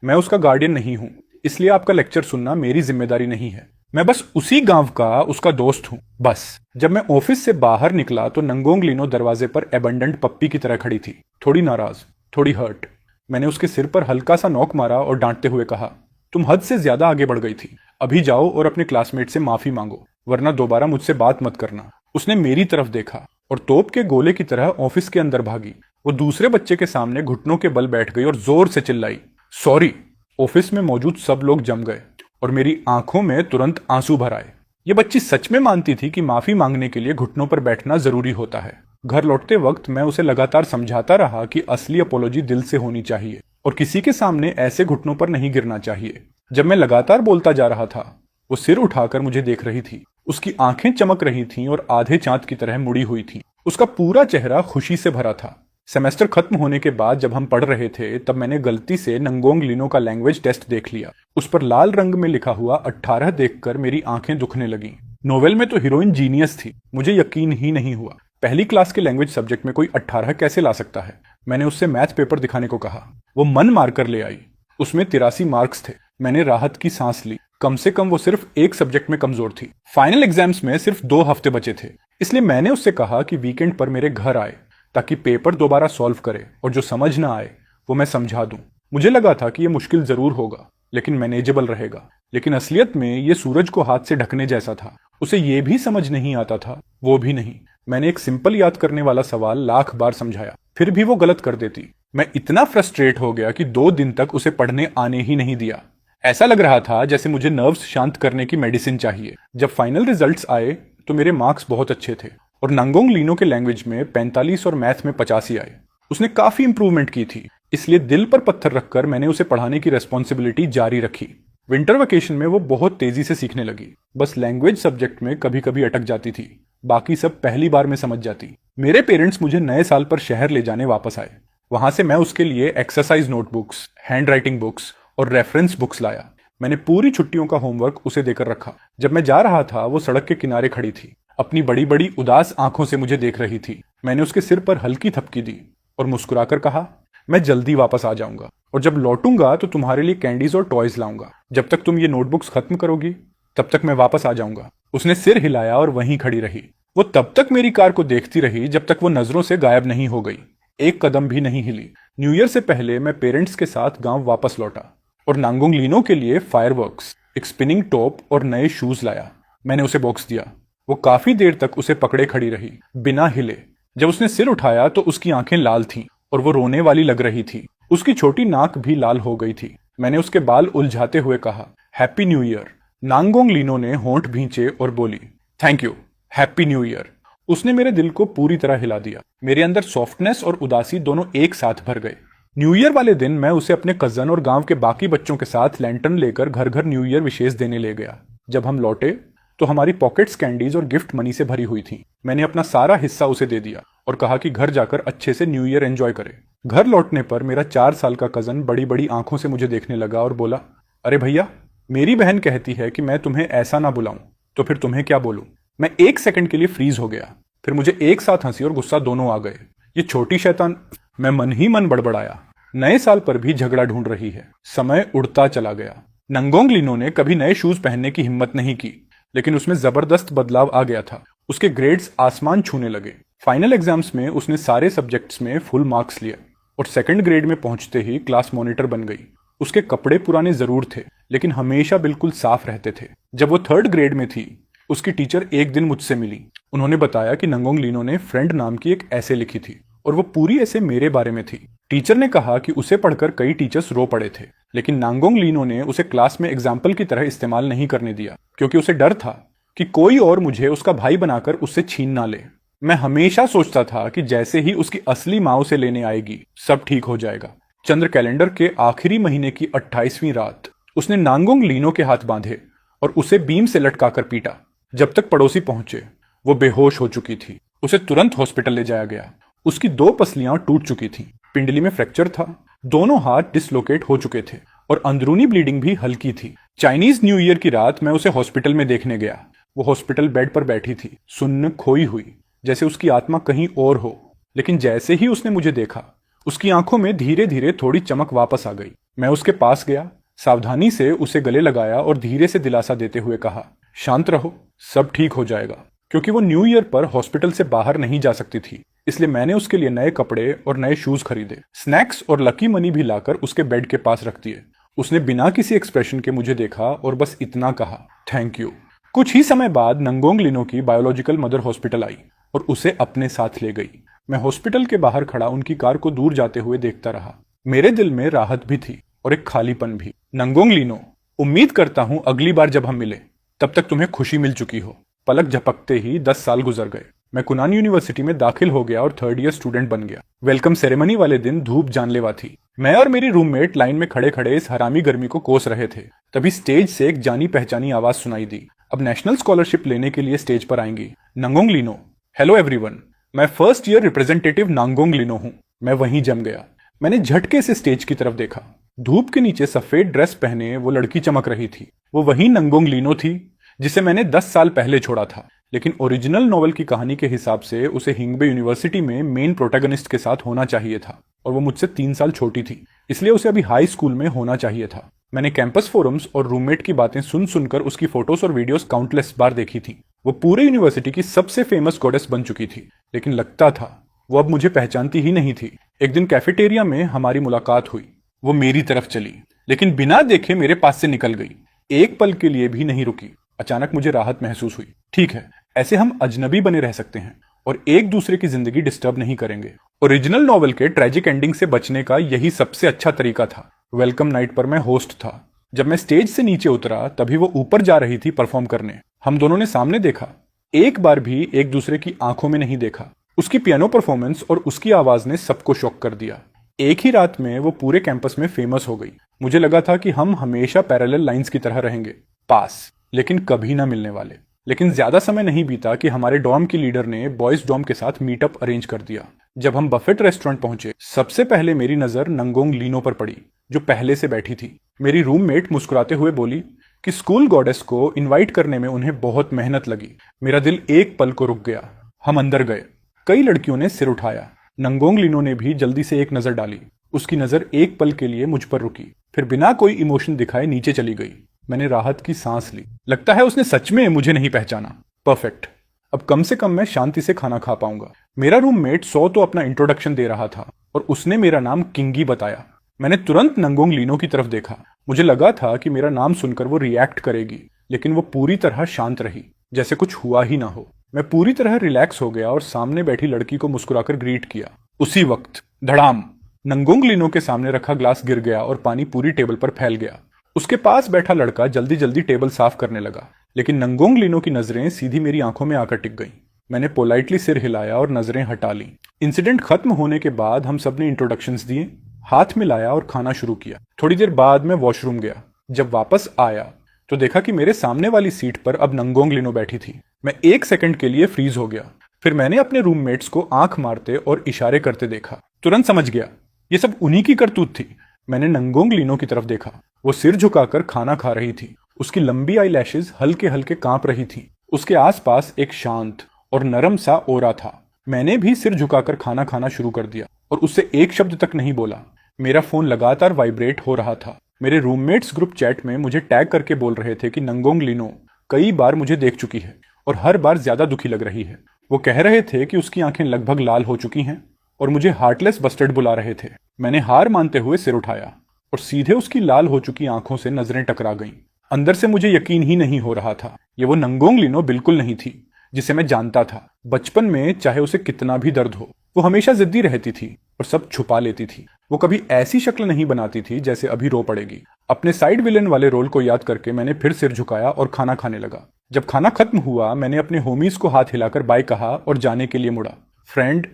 मैं उसका गार्डियन नहीं हूं, इसलिए आपका लेक्चर सुनना मेरी जिम्मेदारी नहीं है। मैं बस उसी गांव का उसका दोस्त हूं, बस। जब मैं ऑफिस से बाहर निकला तो नंगोंग लीनो दरवाजे पर एबंडेंट पप्पी की तरह खड़ी थी, थोड़ी नाराज, थोड़ी हर्ट। मैंने उसके सिर पर हल्का सा नोक मारा और डांटते हुए कहा, तुम हद से ज्यादा आगे बढ़ गई थी। अभी जाओ और अपने क्लासमेट से माफी मांगो, वरना दोबारा मुझसे बात मत करना। उसने मेरी तरफ देखा और तोप के गोले की तरह ऑफिस के अंदर भागी। वो दूसरे बच्चे के सामने घुटनों के बल बैठ गई और जोर से चिल्लाई, सॉरी। ऑफिस में मौजूद सब लोग जम गए और मेरी आंखों में तुरंत आंसू भर आए। ये बच्ची सच में मानती थी कि माफी मांगने के लिए घुटनों पर बैठना जरूरी होता है। घर लौटते वक्त मैं उसे लगातार समझाता रहा कि असली अपोलॉजी दिल से होनी चाहिए और किसी के सामने ऐसे घुटनों पर नहीं गिरना चाहिए। जब मैं लगातार बोलता जा रहा था, वो सिर उठाकर मुझे देख रही थी। उसकी आंखें चमक रही थीं और आधे चांद की तरह मुड़ी हुई थी। उसका पूरा चेहरा खुशी से भरा था। सेमेस्टर खत्म होने के बाद जब हम पढ़ रहे थे, तब मैंने गलती से नंगोंग लीनो का लैंग्वेज टेस्ट देख लिया। उस पर लाल रंग में लिखा हुआ 18 देखकर मेरी आंखें दुखने लगी। नोवेल में तो हीरोइन जीनियस थी, मुझे यकीन ही नहीं हुआ। पहली क्लास के लैंग्वेज सब्जेक्ट में कोई 18 कैसे ला सकता है। मैंने उससे मैथ पेपर दिखाने को कहा। वो मन मारकर ले आई। उसमें 83 मार्क्स थे। मैंने राहत की सांस ली। कम से कम वो सिर्फ एक सब्जेक्ट में कमजोर थी। फाइनल एग्जाम्स में सिर्फ 2 हफ्ते बचे थे, इसलिए मैंने उससे कहा कि वीकेंड पर मेरे घर आए ताकि पेपर दोबारा सॉल्व करे और जो समझ ना आए वो मैं समझा दूं। मुझे लगा था कि ये मुश्किल जरूर होगा, लेकिन मैनेजेबल रहेगा। लेकिन असलियत में ये सूरज को हाथ से ढकने जैसा था। उसे ये भी समझ नहीं आता था, वो भी नहीं। मैंने एक सिंपल याद करने वाला सवाल लाख बार समझाया, फिर भी वो गलत कर देती। मैं इतना फ्रस्ट्रेट हो गया कि 2 दिन तक उसे पढ़ने आने ही नहीं दिया। ऐसा लग रहा था जैसे मुझे नर्व्स शांत करने की मेडिसिन चाहिए। जब फाइनल रिजल्ट्स आए तो मेरे मार्क्स बहुत अच्छे थे और नंगोंग लीनो के लैंग्वेज में 45 और मैथ में 85 आए। उसने काफी इंप्रूवमेंट की थी, इसलिए दिल पर पत्थर रखकर मैंने उसे पढ़ाने की रेस्पॉन्सिबिलिटी जारी रखी। विंटर वेकेशन में वो बहुत तेजी से सीखने लगी। बस लैंग्वेज सब्जेक्ट में कभी कभी अटक जाती थी, बाकी सब पहली बार में समझ जाती। मेरे पेरेंट्स मुझे नए साल पर शहर ले जाने वापस आए। वहां से मैं उसके लिए exercise notebooks, hand writing books और रेफरेंस बुक्स लाया। मैंने पूरी छुट्टियों का होमवर्क उसे देकर रखा। जब मैं जा रहा था, वो सड़क के किनारे खड़ी थी, अपनी बड़ी बड़ी उदास आंखों से मुझे देख रही थी। मैंने उसके सिर पर हल्की थपकी दी और मुस्कुराकर कहा, मैं जल्दी वापस आ जाऊंगा और जब लौटूंगा तो तुम्हारे लिए कैंडीज और टॉयज लाऊंगा। जब तक तुम ये नोटबुक्स खत्म करोगी, तब तक मैं वापस आ जाऊंगा। उसने सिर हिलाया और वहीं खड़ी रही। वो तब तक मेरी कार को देखती रही जब तक वो नजरों से गायब नहीं हो गई। एक कदम भी नहीं हिली। न्यू ईयर से पहले मैं पेरेंट्स के साथ गांव वापस लौटा और नांगोंग लीनो के लिए फायरवर्क्स, एक स्पिनिंग टॉप और नए शूज लाया। मैंने उसे बॉक्स दिया। वो काफी देर तक उसे पकड़े खड़ी रही, बिना हिले। जब उसने सिर उठाया तो उसकी आंखें लाल थीं और वो रोने वाली लग रही थी। उसकी छोटी नाक भी लाल हो गई थी। मैंने उसके बाल उलझाते हुए कहा, हैप्पी न्यू ईयर। नांगोंग लीनो ने होंठ भींचे और बोली, thank you, happy new year. उसने मेरे दिल को पूरी तरह हिला दिया। मेरे अंदर सॉफ्टनेस और उदासी दोनों एक साथ भर गए। न्यू ईयर वाले दिन मैं उसे अपने कजन और गांव के बाकी बच्चों के साथ लैंटर्न लेकर घर घर न्यू ईयर विशेष देने ले गया। जब हम लौटे, तो हमारी पॉकेट्स कैंडीज और गिफ्ट मनी से भरी हुई थी। मैंने अपना सारा हिस्सा उसे दे दिया और कहा कि घर जाकर अच्छे से न्यू ईयर एंजॉय करे। घर लौटने पर मेरा 4 साल का कजन बड़ी बड़ी आंखों से मुझे देखने लगा और बोला, अरे भैया, मेरी बहन कहती है कि मैं तुम्हें ऐसा ना बुलाऊं, तो फिर तुम्हें क्या बोलूं। मैं 1 सेकंड के लिए फ्रीज हो गया। फिर मुझे एक साथ हंसी और गुस्सा दोनों आ गए। ये छोटी शैतान, मैं मन ही मन बड़बड़ाया। नए साल पर भी झगड़ा ढूंढ रही है। समय उड़ता चला गया। नंगोंग लीनो ने कभी नए शूज पहनने की हिम्मत नहीं की, लेकिन उसमें जबरदस्त बदलाव आ गया था। उसके ग्रेड्स आसमान छूने लगे। फाइनल एग्जाम्स में उसने सारे सब्जेक्ट्स में फुल मार्क्स लिए और सेकंड ग्रेड में पहुंचते ही क्लास मॉनिटर बन गई। उसके कपड़े पुराने जरूर थे, लेकिन हमेशा बिल्कुल साफ रहते थे। जब वो 3rd ग्रेड में थी, उसकी टीचर एक दिन मुझसे मिली। उन्होंने बताया कि नंगोंग लीनो ने फ्रेंड नाम की एक ऐसे लिखी थी और वो पूरी ऐसे मेरे बारे में थी। टीचर ने कहा कि उसे पढ़कर कई टीचर्स रो पड़े थे, लेकिन नांगोंग लीनो ने उसे क्लास में एग्जाम्पल की तरह इस्तेमाल नहीं करने दिया, क्योंकि उसे डर था कि कोई और मुझे उसका भाई बनाकर उससे छीन ना ले। मैं हमेशा सोचता था कि जैसे ही उसकी असली माँ उसे लेने आएगी, सब ठीक हो जाएगा। चंद्र कैलेंडर के आखिरी महीने की 28वीं रात उसने नांगोंग लीनो के हाथ बांधे और उसे बीम से लटकाकर पीटा। जब तक पड़ोसी पहुंचे, वो बेहोश हो चुकी थी। उसे तुरंत हॉस्पिटल ले जाया गया। उसकी 2 पसलियां टूट चुकी थीं, पिंडली में फ्रैक्चर था, दोनों हाथ डिसलोकेट हो चुके थे और अंदरूनी ब्लीडिंग भी हल्की थी। चाइनीज न्यू ईयर की रात मैं उसे हॉस्पिटल में देखने गया। वो हॉस्पिटल बेड पर बैठी थी, सुन्न खोई हुई, जैसे उसकी आत्मा कहीं और हो। लेकिन जैसे ही उसने मुझे देखा, उसकी आंखों में धीरे धीरे थोड़ी चमक वापस आ गई। मैं उसके पास गया, सावधानी से उसे गले लगाया और धीरे से दिलासा देते हुए कहा, शांत रहो, सब ठीक हो जाएगा। क्योंकि वो न्यू ईयर पर हॉस्पिटल से बाहर नहीं जा सकती थी, इसलिए मैंने उसके लिए नए कपड़े और नए शूज खरीदे। स्नैक्स और लकी मनी भी लाकर उसके बेड के पास रख दिए। उसने बिना किसी एक्सप्रेशन के मुझे देखा और बस इतना कहा, थैंक यू। कुछ ही समय बाद नंगोंग लीनो की बायोलॉजिकल मदर हॉस्पिटल आई और उसे अपने साथ ले गई। मैं हॉस्पिटल के बाहर खड़ा उनकी कार को दूर जाते हुए देखता रहा। मेरे दिल में राहत भी थी और एक खालीपन भी। नंगोंग लीनो, उम्मीद करता हूं अगली बार जब हम मिले, तब तक तुम्हें खुशी मिल चुकी हो। पलक झपकते ही 10 साल गुजर गए। मैं कुनान यूनिवर्सिटी में दाखिल हो गया और 3rd ईयर स्टूडेंट बन गया। वेलकम सेरेमनी वाले दिन धूप जानलेवा थी। मैं और मेरी रूममेट लाइन में खड़े खड़े इस हरामी गर्मी को कोस रहे थे। तभी स्टेज से एक जानी पहचानी आवाज सुनाई दी, अब नेशनल स्कॉलरशिप लेने के लिए स्टेज पर आएंगी नंगोंग लीनो। हेलो एवरीवन, मैं 1st ईयर रिप्रेजेंटेटिव नांगोंग लीनो हूँ। मैं वहीं जम गया। मैंने झटके से स्टेज की तरफ देखा। धूप के नीचे सफेद ड्रेस पहने वो लड़की चमक रही थी। वो वही नंगोंग लीनो थी जिसे मैंने 10 साल पहले छोड़ा था, लेकिन ओरिजिनल नॉवल की कहानी के हिसाब से उसे हिंगबे यूनिवर्सिटी में मेन प्रोटैगनिस्ट के साथ होना चाहिए था और वो मुझसे 3 साल छोटी थी, इसलिए उसे अभी हाई स्कूल में होना चाहिए था। मैंने कैंपस फोरम्स और रूममेट की बातें सुन सुनकर उसकी फोटोज और वीडियोस काउंटलेस बार देखी थी। वो पूरे यूनिवर्सिटी की सबसे फेमस गॉडेस बन चुकी थी, लेकिन लगता था वो अब मुझे पहचानती ही नहीं थी। एक दिन कैफेटेरिया में हमारी मुलाकात हुई। वो मेरी तरफ चली, लेकिन बिना देखे मेरे पास से निकल गई। एक पल के लिए भी नहीं रुकी। अचानक मुझे राहत महसूस हुई। ठीक है, ऐसे हम अजनबी बने रह सकते हैं और एक दूसरे की जिंदगी डिस्टर्ब नहीं करेंगे। ओरिजिनल नॉवल के ट्रेजिक एंडिंग से बचने का यही सबसे अच्छा तरीका था। वेलकम नाइट पर मैं होस्ट था। जब मैं स्टेज से नीचे उतरा, तभी वो ऊपर जा रही थी परफॉर्म करने। हम दोनों ने सामने देखा, एक बार भी एक दूसरे की आंखों में नहीं देखा। उसकी पियानो परफॉर्मेंस और उसकी आवाज ने सबको शॉक कर दिया। एक ही रात में वो पूरे कैंपस में फेमस हो गई। मुझे लगा था कि हम हमेशा पैरेलल लाइंस की तरह रहेंगे, पास, लेकिन कभी ना मिलने वाले। लेकिन ज्यादा समय नहीं बीता कि हमारे डॉर्म की लीडर ने बॉयज डॉर्म के साथ मीटअप अरेंज कर दिया। जब हम बफेट रेस्टोरेंट पहुंचे, सबसे पहले मेरी नजर नंगोंग लीनो पर पड़ी, जो पहले से बैठी थी। मेरी रूममेट मुस्कुराते हुए बोली कि स्कूल गॉडेस को इनवाइट करने में उन्हें बहुत मेहनत लगी। मेरा दिल एक पल को रुक गया। हम अंदर गए। कई लड़कियों ने सिर उठाया। नंगोंग लीनो ने भी जल्दी से एक नजर डाली। उसकी नजर एक पल के लिए मुझ पर रुकी, फिर बिना कोई इमोशन दिखाए नीचे चली गई। मैंने राहत की सांस ली। लगता है उसने सच में मुझे नहीं पहचाना। परफेक्ट, अब कम से कम मैं शांति से खाना खा पाऊंगा। मेरा रूममेट सो तो अपना इंट्रोडक्शन दे रहा था और उसने मेरा नाम किंगी बताया। मैंने तुरंत नंगोंग लीनो की तरफ देखा। मुझे लगा था कि मेरा नाम सुनकर वो रिएक्ट करेगी, लेकिन वो पूरी तरह शांत रही, जैसे कुछ हुआ ही ना हो। मैं पूरी तरह रिलैक्स हो गया और सामने बैठी लड़की को मुस्कुराकर ग्रीट किया। उसी वक्त धड़ाम, नंगोंग लीनो के सामने रखा ग्लास गिर गया और पानी पूरी टेबल पर फैल गया। उसके पास बैठा लड़का जल्दी जल्दी टेबल साफ करने लगा, लेकिन नंगोंग लीनो की नजरें सीधी मेरी आंखों में आकर टिक गईं। मैंने पोलाइटली सिर हिलाया और नजरें हटा ली। इंसिडेंट खत्म होने के बाद हम सब ने इंट्रोडक्शंस दिए, हाथ मिलाया और खाना शुरू किया। थोड़ी देर बाद मैं वॉशरूम गया। जब वापस आया तो देखा कि मेरे सामने वाली सीट पर अब नंगोंग लिनो बैठी थी। मैं 1 सेकंड के लिए फ्रीज हो गया। फिर मैंने अपने रूममेट्स को आंख मारते और इशारे करते देखा। तुरंत समझ गया ये सब उन्हीं की करतूत थी। मैंने नंगोंग लिनो की तरफ देखा। वो सिर झुकाकर खाना खा रही थी। उसकी लंबी आई लैशेज हल्के हल्के कांप रही थी। उसके आसपास एक शांत और नरम सा ओरा था। मैंने भी सिर झुकाकर खाना खाना शुरू कर दिया और उससे एक शब्द तक नहीं बोला। मेरा फोन लगातार वाइब्रेट हो रहा था। मेरे रूममेट्स ग्रुप चैट में मुझे टैग करके बोल रहे थे कि नंगोंग लिनो कई बार मुझे देख चुकी है और हर बार ज्यादा दुखी लग रही है। वो कह रहे थे कि उसकी आंखें लगभग लाल हो चुकी हैं और मुझे हार्टलेस बस्टर्ड बुला रहे थे। मैंने हार मानते हुए सिर उठाया और सीधे उसकी लाल हो चुकी आंखों से नजरें टकरा गईं। अंदर से मुझे यकीन ही नहीं हो रहा था। ये वो नंगोंग लिनो बिल्कुल नहीं थी जिसे मैं जानता था। बचपन में चाहे उसे कितना भी दर्द हो, वो हमेशा जिद्दी रहती थी और सब छुपा लेती थी। वो कभी ऐसी शक्ल नहीं बनाती थी जैसे अभी रो पड़ेगी। अपने साइड विलेन वाले रोल को याद करके मैंने फिर सिर झुकाया और खाना खाने लगा। जब खाना खत्म हुआ मैंने अपने होमीज को हाथ हिलाकर बाय कहा और जाने के लिए मुड़ा। फ्रेंड,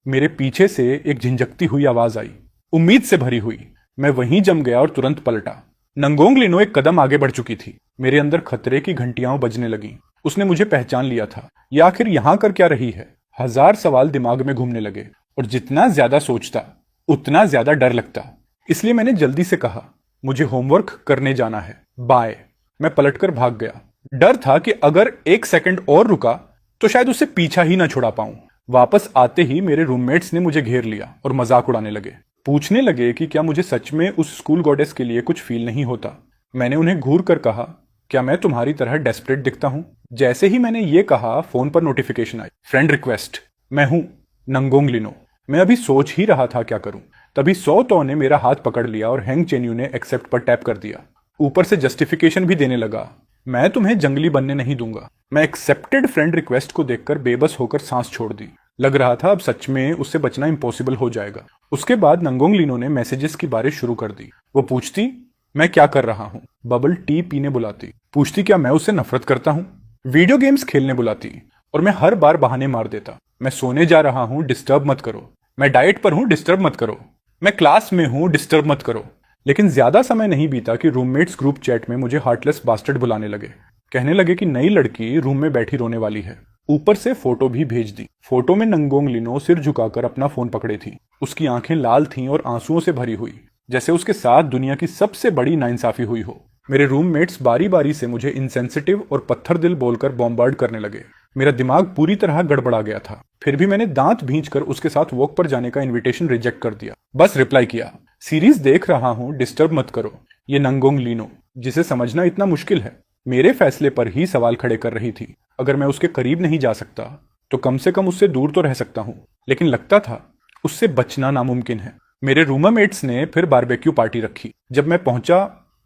मेरे पीछे से एक झिंझकती हुई आवाज आई, उम्मीद से भरी हुई। मैं वहीं जम गया और तुरंत पलटा। नंगोंग लिनो एक कदम आगे बढ़ चुकी थी। मेरे अंदर खतरे की घंटियां बजने लगी। उसने मुझे पहचान लिया था। ये आखिर यहां कर क्या रही है? हजार सवाल दिमाग में घूमने लगे और जितना ज्यादा सोचता उतना ज्यादा डर लगता। इसलिए मैंने जल्दी से कहा, मुझे होमवर्क करने जाना है, बाय। मैं पलटकर भाग गया। डर था कि अगर 1 सेकंड और रुका तो शायद उससे पीछा ही ना छुड़ा पाऊं। वापस आते ही मेरे रूममेट्स ने मुझे घेर लिया और मजाक उड़ाने लगे। पूछने लगे कि क्या मुझे सच में उस स्कूल गॉडेस के लिए कुछ फील नहीं होता। मैंने उन्हें घूर कर कहा, क्या मैं तुम्हारी तरह डेस्परेट दिखता हूं? जैसे ही मैंने ये कहा फोन पर नोटिफिकेशन आई, फ्रेंड रिक्वेस्ट। मैं हूं नंगोंग लिनो। मैं अभी सोच ही रहा था क्या करूं, तभी 100 तो ने मेरा हाथ पकड़ लिया और हैंग चेन्यू ने एक्सेप्ट पर टैप कर दिया। ऊपर से जस्टिफिकेशन भी देने लगा, मैं तुम्हें जंगली बनने नहीं दूंगा। मैं एक्सेप्टेड फ्रेंड रिक्वेस्ट को देखकर बेबस होकर सांस छोड़ दी। लग रहा था अब सच में उससे बचना इम्पॉसिबल हो जाएगा। उसके बाद नंगोंग लिनो ने मैसेजेस की बारिश शुरू कर दी। वो पूछती मैं क्या कर रहा हूँ, बबल टी पीने बुलाती, पूछती क्या मैं उससे नफरत करता हूँ, वीडियो गेम्स खेलने बुलाती और मैं हर बार बहाने मार देता। मैं सोने जा रहा हूँ, डिस्टर्ब मत करो। मैं डाइट पर हूँ, डिस्टर्ब मत करो। मैं क्लास में हूँ, डिस्टर्ब मत करो। लेकिन ज्यादा समय नहीं बीता कि रूममेट्स ग्रुप चैट में मुझे हार्टलेस बास्टर्ड बुलाने लगे। कहने लगे कि नई लड़की रूम में बैठी रोने वाली है। ऊपर से फोटो भी भेज दी। फोटो में नंगोंग लिनो सिर झुकाकर अपना फोन पकड़े थी। उसकी आंखें लाल थीं और आंसुओं से भरी हुई, जैसे उसके साथ दुनिया की सबसे बड़ी नाइंसाफी हुई हो। मेरे रूममेट्स बारी बारी से मुझे इंसेंसिटिव और पत्थर दिल बोलकर बॉम्बार्ड करने लगे। मेरा दिमाग पूरी तरह गड़बड़ा गया था। फिर भी मैंने दांत भींचकर उसके साथ वॉक पर जाने का इनविटेशन रिजेक्ट कर दिया। बस रिप्लाई किया, सीरीज देख रहा हूं, डिस्टर्ब मत करो। ये नंगोंग लिनो, जिसे समझना इतना मुश्किल है, मेरे फैसले पर ही सवाल खड़े कर रही थी। अगर मैं उसके करीब नहीं जा सकता तो कम से कम उससे दूर तो रह सकता हूं। लेकिन लगता था उससे बचना नामुमकिन है। मेरे रूममेट्स ने फिर बारबेक्यू पार्टी रखी। जब मैं पहुंचा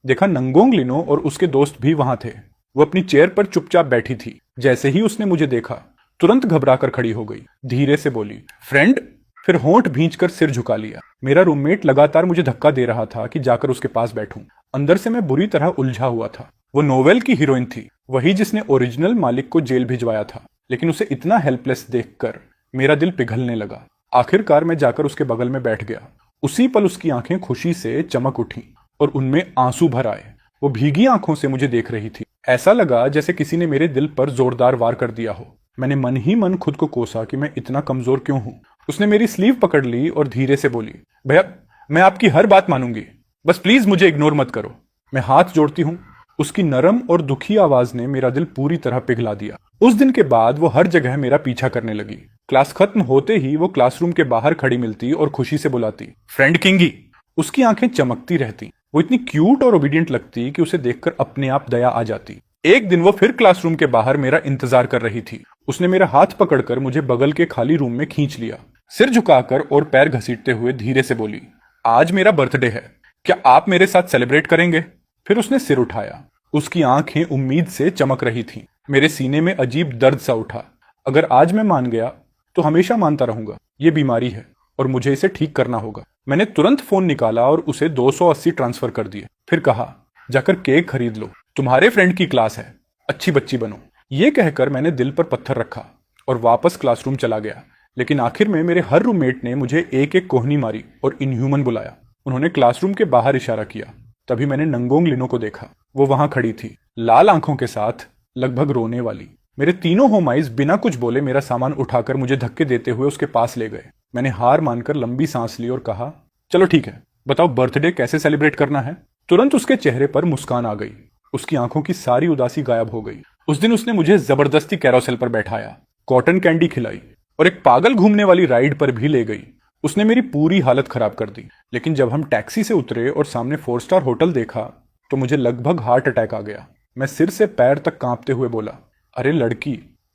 देखा नंगोंग लिनो और उसके दोस्त भी वहां थे। वो अपनी चेयर पर चुपचाप बैठी थी। जैसे ही उसने मुझे देखा तुरंत घबरा कर खड़ी हो गई। धीरे से बोली, फ्रेंड। फिर होंठ भींचकर सिर झुका लिया। मेरा रूममेट लगातार मुझे धक्का दे रहा था कि जाकर उसके पास बैठूं। अंदर से मैं बुरी तरह उलझा हुआ था। वो नोवेल की हीरोइन थी, वही जिसने ओरिजिनल मालिक को जेल भिजवाया था। लेकिन उसे इतना हेल्पलेस देखकर मेरा दिल पिघलने लगा। आखिरकार मैं जाकर उसके बगल में बैठ गया। उसी पल उसकी आंखें खुशी से चमक उठी और उनमें आंसू भर आए। वो भीगी आंखों से मुझे देख रही थी। ऐसा लगा जैसे किसी ने मेरे दिल पर जोरदार वार कर दिया हो। मैंने मन ही मन खुद को कोसा कि मैं इतना कमजोर क्यों हूं। उसने मेरी स्लीव पकड़ ली और धीरे से बोली, भैया मैं आपकी हर बात मानूंगी, बस प्लीज मुझे इग्नोर मत करो। मैं हाथ जोड़ती हूँ। उसकी नरम और दुखी आवाज ने मेरा दिल पूरी तरह पिघला दिया। उस दिन के बाद वो हर जगह मेरा पीछा करने लगी। क्लास खत्म होते ही वो क्लासरूम के बाहर खड़ी मिलती और खुशी से बुलाती, फ्रेंड किंगी। उसकी आंखें चमकती रहती। वो इतनी क्यूट और ओबीडियंट लगती कि उसे देखकर अपने आप दया आ जाती। एक दिन वो फिर क्लासरूम के बाहर मेरा इंतजार कर रही थी। उसने मेरा हाथ पकड़कर मुझे बगल के खाली रूम में खींच लिया। सिर झुकाकर और पैर घसीटते हुए धीरे से बोली, आज मेरा बर्थडे है, क्या आप मेरे साथ सेलिब्रेट करेंगे? फिर उसने सिर उठाया। उसकी आंखें उम्मीद से चमक रही थीं। मेरे सीने में अजीब दर्द सा उठा। अगर आज मैं मान गया तो हमेशा मानता रहूंगा। ये बीमारी है और मुझे इसे ठीक करना होगा। मैंने तुरंत फोन निकाला और उसे 280 ट्रांसफर कर दिए। फिर कहा, जाकर केक खरीद लो, तुम्हारे फ्रेंड की क्लास है, अच्छी बच्ची बनो। ये कहकर मैंने दिल पर पत्थर रखा और वापस क्लासरूम चला गया। लेकिन आखिर में मेरे हर रूममेट ने मुझे एक एक कोहनी मारी और इनह्यूमन बुलाया। उन्होंने क्लासरूम के बाहर इशारा किया। तभी मैंने नंगोंग लिनो को देखा। वो वहां खड़ी थी, लाल आंखों के साथ, लगभग रोने वाली। मेरे तीनों होम आइज बिना कुछ बोले मेरा सामान उठाकर मुझे धक्के देते हुए उसके पास ले गए। मैंने हार मानकर लंबी सांस ली और कहा, चलो ठीक है, बताओ बर्थडे कैसे सेलिब्रेट करना है। तुरंत उसके चेहरे पर मुस्कान आ गई। उसकी आंखों की सारी उदासी गायब हो गई। उस दिन उसने मुझे जबरदस्ती कैरोसेल पर बैठाया, कॉटन कैंडी खिलाई और एक पागल घूमने वाली राइड पर भी ले गई। उसने मेरी पूरी हालत खराब कर दी। लेकिन जब हम टैक्सी से उतरे और सामने 4 स्टार होटल देखा तो मुझे लगभग हार्ट अटैक आ गया। मैं सिर से पैर तक कांपते हुए बोला, अरे लड़की,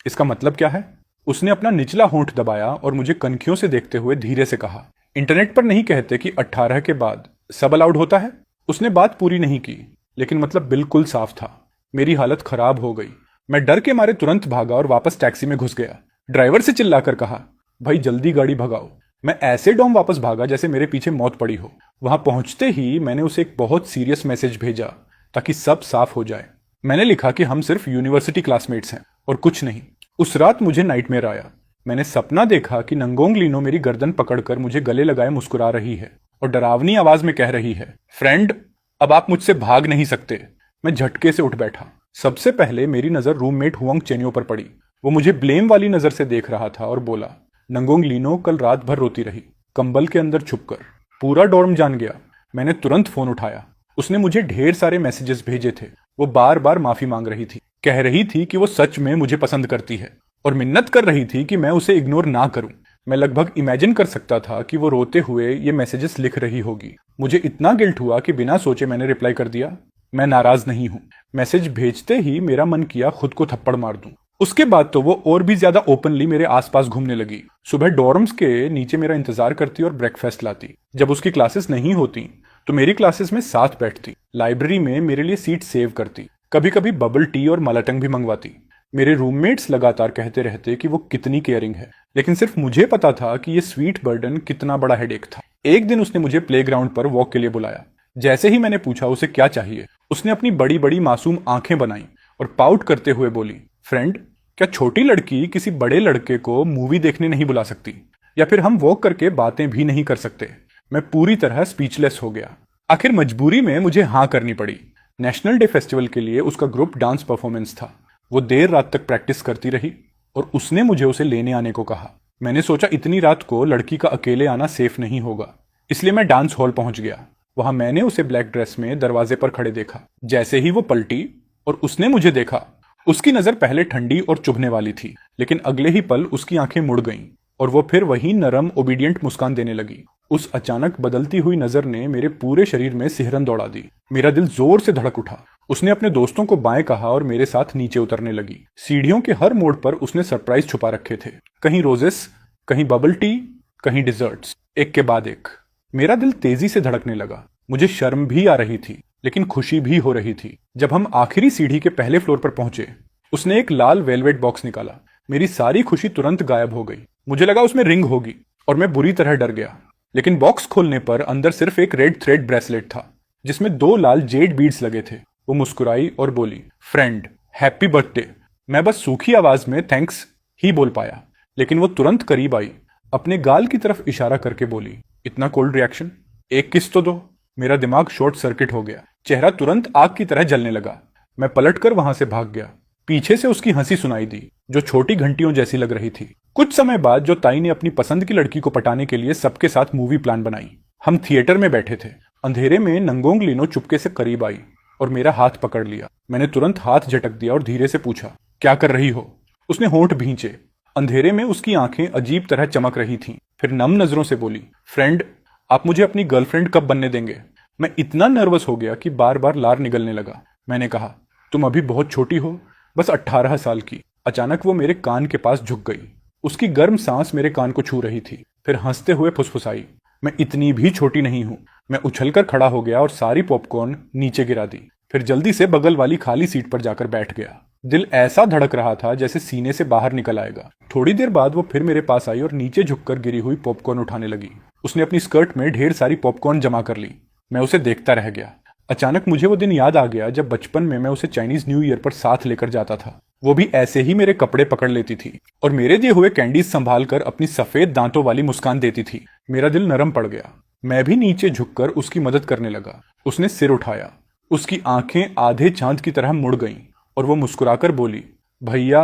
इसका मतलब क्या है। उसने अपना निचला होंठ दबाया और मुझे कनखियों से देखते हुए धीरे से कहा, इंटरनेट पर नहीं कहते कि 18 के बाद सब अलाउड होता है। उसने बात पूरी नहीं की, लेकिन मतलब बिल्कुल साफ था। मेरी हालत खराब हो गई। मैं डर के मारे तुरंत भागा और वापस टैक्सी में घुस गया। ड्राइवर से चिल्लाकर कहा, भाई जल्दी गाड़ी भगाओ। मैं ऐसे डॉम वापस भागा जैसे मेरे पीछे मौत पड़ी हो। वहां पहुंचते ही मैंने उसे एक बहुत सीरियस मैसेज भेजा ताकि सब साफ हो जाए। मैंने लिखा कि हम सिर्फ यूनिवर्सिटी क्लासमेट्स हैं और कुछ नहीं। उस रात मुझे नाइटमेयर आया। मैंने सपना देखा कि नंगोंग लीनो मेरी गर्दन पकड़कर मुझे गले लगाए मुस्कुरा रही है और डरावनी आवाज में कह रही है, फ्रेंड, अब आप मुझसे भाग नहीं सकते। मैं झटके से उठ बैठा। सबसे पहले मेरी नजर रूममेट हुआंग चेन्यो पर पड़ी। वो मुझे ब्लेम वाली नजर से देख रहा था और बोला, नंगोंग लीनो कल रात भर रोती रही, कंबल के अंदर छुपकर। पूरा डॉर्म जान गया। मैंने तुरंत फोन उठाया। उसने मुझे ढेर सारे मैसेजेस भेजे थे। वो बार बार माफी मांग रही थी, कह रही थी कि वो सच में मुझे पसंद करती है और मिन्नत कर रही थी कि मैं उसे इग्नोर ना करूं। मैं लगभग इमेजिन कर सकता था कि वो रोते हुए ये मैसेजेस लिख रही होगी। मुझे इतना गिल्ट हुआ कि बिना सोचे मैंने रिप्लाई कर दिया, मैं नाराज नहीं हूं। मैसेज भेजते ही मेरा मन किया खुद को थप्पड़ मार दूं। उसके बाद तो वो और भी ज्यादा ओपनली मेरे आसपास घूमने लगी। सुबह डॉर्म्स के नीचे मेरा इंतजार करती और ब्रेकफास्ट लाती। जब उसकी क्लासेस नहीं होती तो मेरी क्लासेस में साथ बैठती। लाइब्रेरी में मेरे लिए सीट सेव करती। कभी कभी बबल टी और मलाटंग भी मंगवाती। मेरे रूममेट्स लगातार कहते रहते कि वो कितनी केयरिंग है, लेकिन सिर्फ मुझे पता था कि ये स्वीट बर्डन कितना बड़ा हेडेक था। एक दिन उसने मुझे प्लेग्राउंड पर वॉक के लिए बुलाया। जैसे ही मैंने पूछा उसे क्या चाहिए, उसने अपनी बड़ी बड़ी मासूम आंखें बनाई और पाउट करते हुए बोली, फ्रेंड, क्या छोटी लड़की किसी बड़े लड़के को मूवी देखने नहीं बुला सकती? या फिर हम वॉक करके बातें भी नहीं कर सकते? मैं पूरी तरह स्पीचलेस हो गया। आखिर मजबूरी में मुझे हाँ करनी पड़ी। नेशनल डे फेस्टिवल के लिए उसका ग्रुप डांस परफॉर्मेंस था। वो देर रात तक प्रैक्टिस करती रही और उसने मुझे उसे लेने आने को कहा। मैंने सोचा इतनी रात को लड़की का अकेले आना सेफ नहीं होगा, इसलिए मैं डांस हॉल पहुंच गया। वहां मैंने उसे ब्लैक ड्रेस में दरवाजे पर खड़े देखा। जैसे ही वो पलटी और उसने मुझे देखा, उसकी नजर पहले ठंडी और चुभने वाली थी, लेकिन अगले ही पल उसकी आंखें मुड़ गईं और वो फिर वही नरम ओबीडियंट मुस्कान देने लगी। उस अचानक बदलती हुई नजर ने मेरे पूरे शरीर में सिहरन दौड़ा दी। मेरा दिल जोर से धड़क उठा। उसने अपने दोस्तों को बाएं कहा और मेरे साथ नीचे उतरने लगी। सीढ़ियों के हर मोड़ पर उसने सरप्राइज छुपा रखे थे, कहीं रोजेस, कहीं बबल टी, कहीं डिजर्ट्स, एक के बाद एक। मेरा दिल तेजी से धड़कने लगा। मुझे शर्म भी आ रही थी, लेकिन खुशी भी हो रही थी। जब हम आखिरी सीढ़ी के पहले फ्लोर पर पहुंचे, उसने एक लाल वेलवेट बॉक्स निकाला। मेरी सारी खुशी तुरंत गायब हो गई। मुझे लगा उसमें रिंग होगी और मैं बुरी तरह डर गया। लेकिन बॉक्स खोलने पर अंदर सिर्फ एक रेड थ्रेड ब्रेसलेट था जिसमें 2 लाल जेड बीड्स लगे थे। वो मुस्कुराई और बोली, फ्रेंड, हैप्पी बर्थडे। मैं बस सूखी आवाज में थैंक्स ही बोल पाया, लेकिन वो तुरंत करीब आई, अपने गाल की तरफ इशारा करके बोली, इतना कोल्ड रिएक्शन, एक किस तो दो। मेरा दिमाग शॉर्ट सर्किट हो गया। चेहरा तुरंत आग की तरह जलने लगा। मैं पलटकर वहां से भाग गया। पीछे से उसकी हंसी सुनाई दी, जो छोटी घंटियों जैसी लग रही थी। कुछ समय बाद जो ताई ने अपनी पसंद की लड़की को पटाने के लिए सबके साथ मूवी प्लान बनाई। हम थिएटर में बैठे थे। अंधेरे में नंगोंग लीनो चुपके से करीब आई और मेरा हाथ पकड़ लिया। मैंने तुरंत हाथ झटक दिया और धीरे से पूछा, क्या कर रही हो? उसने होंठ भींचे। अंधेरे में उसकी आंखें अजीब तरह चमक रही थीं। फिर नम नजरों से बोली, फ्रेंड, आप मुझे अपनी गर्लफ्रेंड कब बनने देंगे? मैं इतना नर्वस हो गया कि बार बार लार निकलने लगा। मैंने कहा, तुम अभी बहुत छोटी हो, बस 18 साल की। अचानक वो मेरे कान के पास झुक गई। उसकी गर्म सांस मेरे कान को छू रही थी। फिर हंसते हुए फुसफुसाई, मैं इतनी भी छोटी नहीं हूं। मैं उछलकर खड़ा हो गया और सारी पॉपकॉर्न नीचे गिरा दी। फिर जल्दी से बगल वाली खाली सीट पर जाकर बैठ गया। दिल ऐसा धड़क रहा था जैसे सीने से बाहर निकल आएगा। थोड़ी देर बाद वो फिर मेरे पास आई और नीचे झुककर गिरी हुई पॉपकॉर्न उठाने लगी। उसने अपनी स्कर्ट में ढेर सारी पॉपकॉर्न जमा कर ली। मैं उसे देखता रह गया। अचानक मुझे वो दिन याद आ गया जब बचपन में मैं उसे चाइनीज न्यू ईयर पर साथ लेकर जाता था। वो भी ऐसे ही मेरे कपड़े पकड़ लेती थी और मेरे दिए हुए कैंडीज संभाल कर अपनी सफेद दांतों वाली मुस्कान देती थी। मेरा दिल नरम पड़ गया। मैं भी नीचे झुककर उसकी मदद करने लगा। उसने सिर उठाया। उसकी आंखें आधे चांद की तरह मुड़ गईं और वो मुस्कुराकर बोली, भैया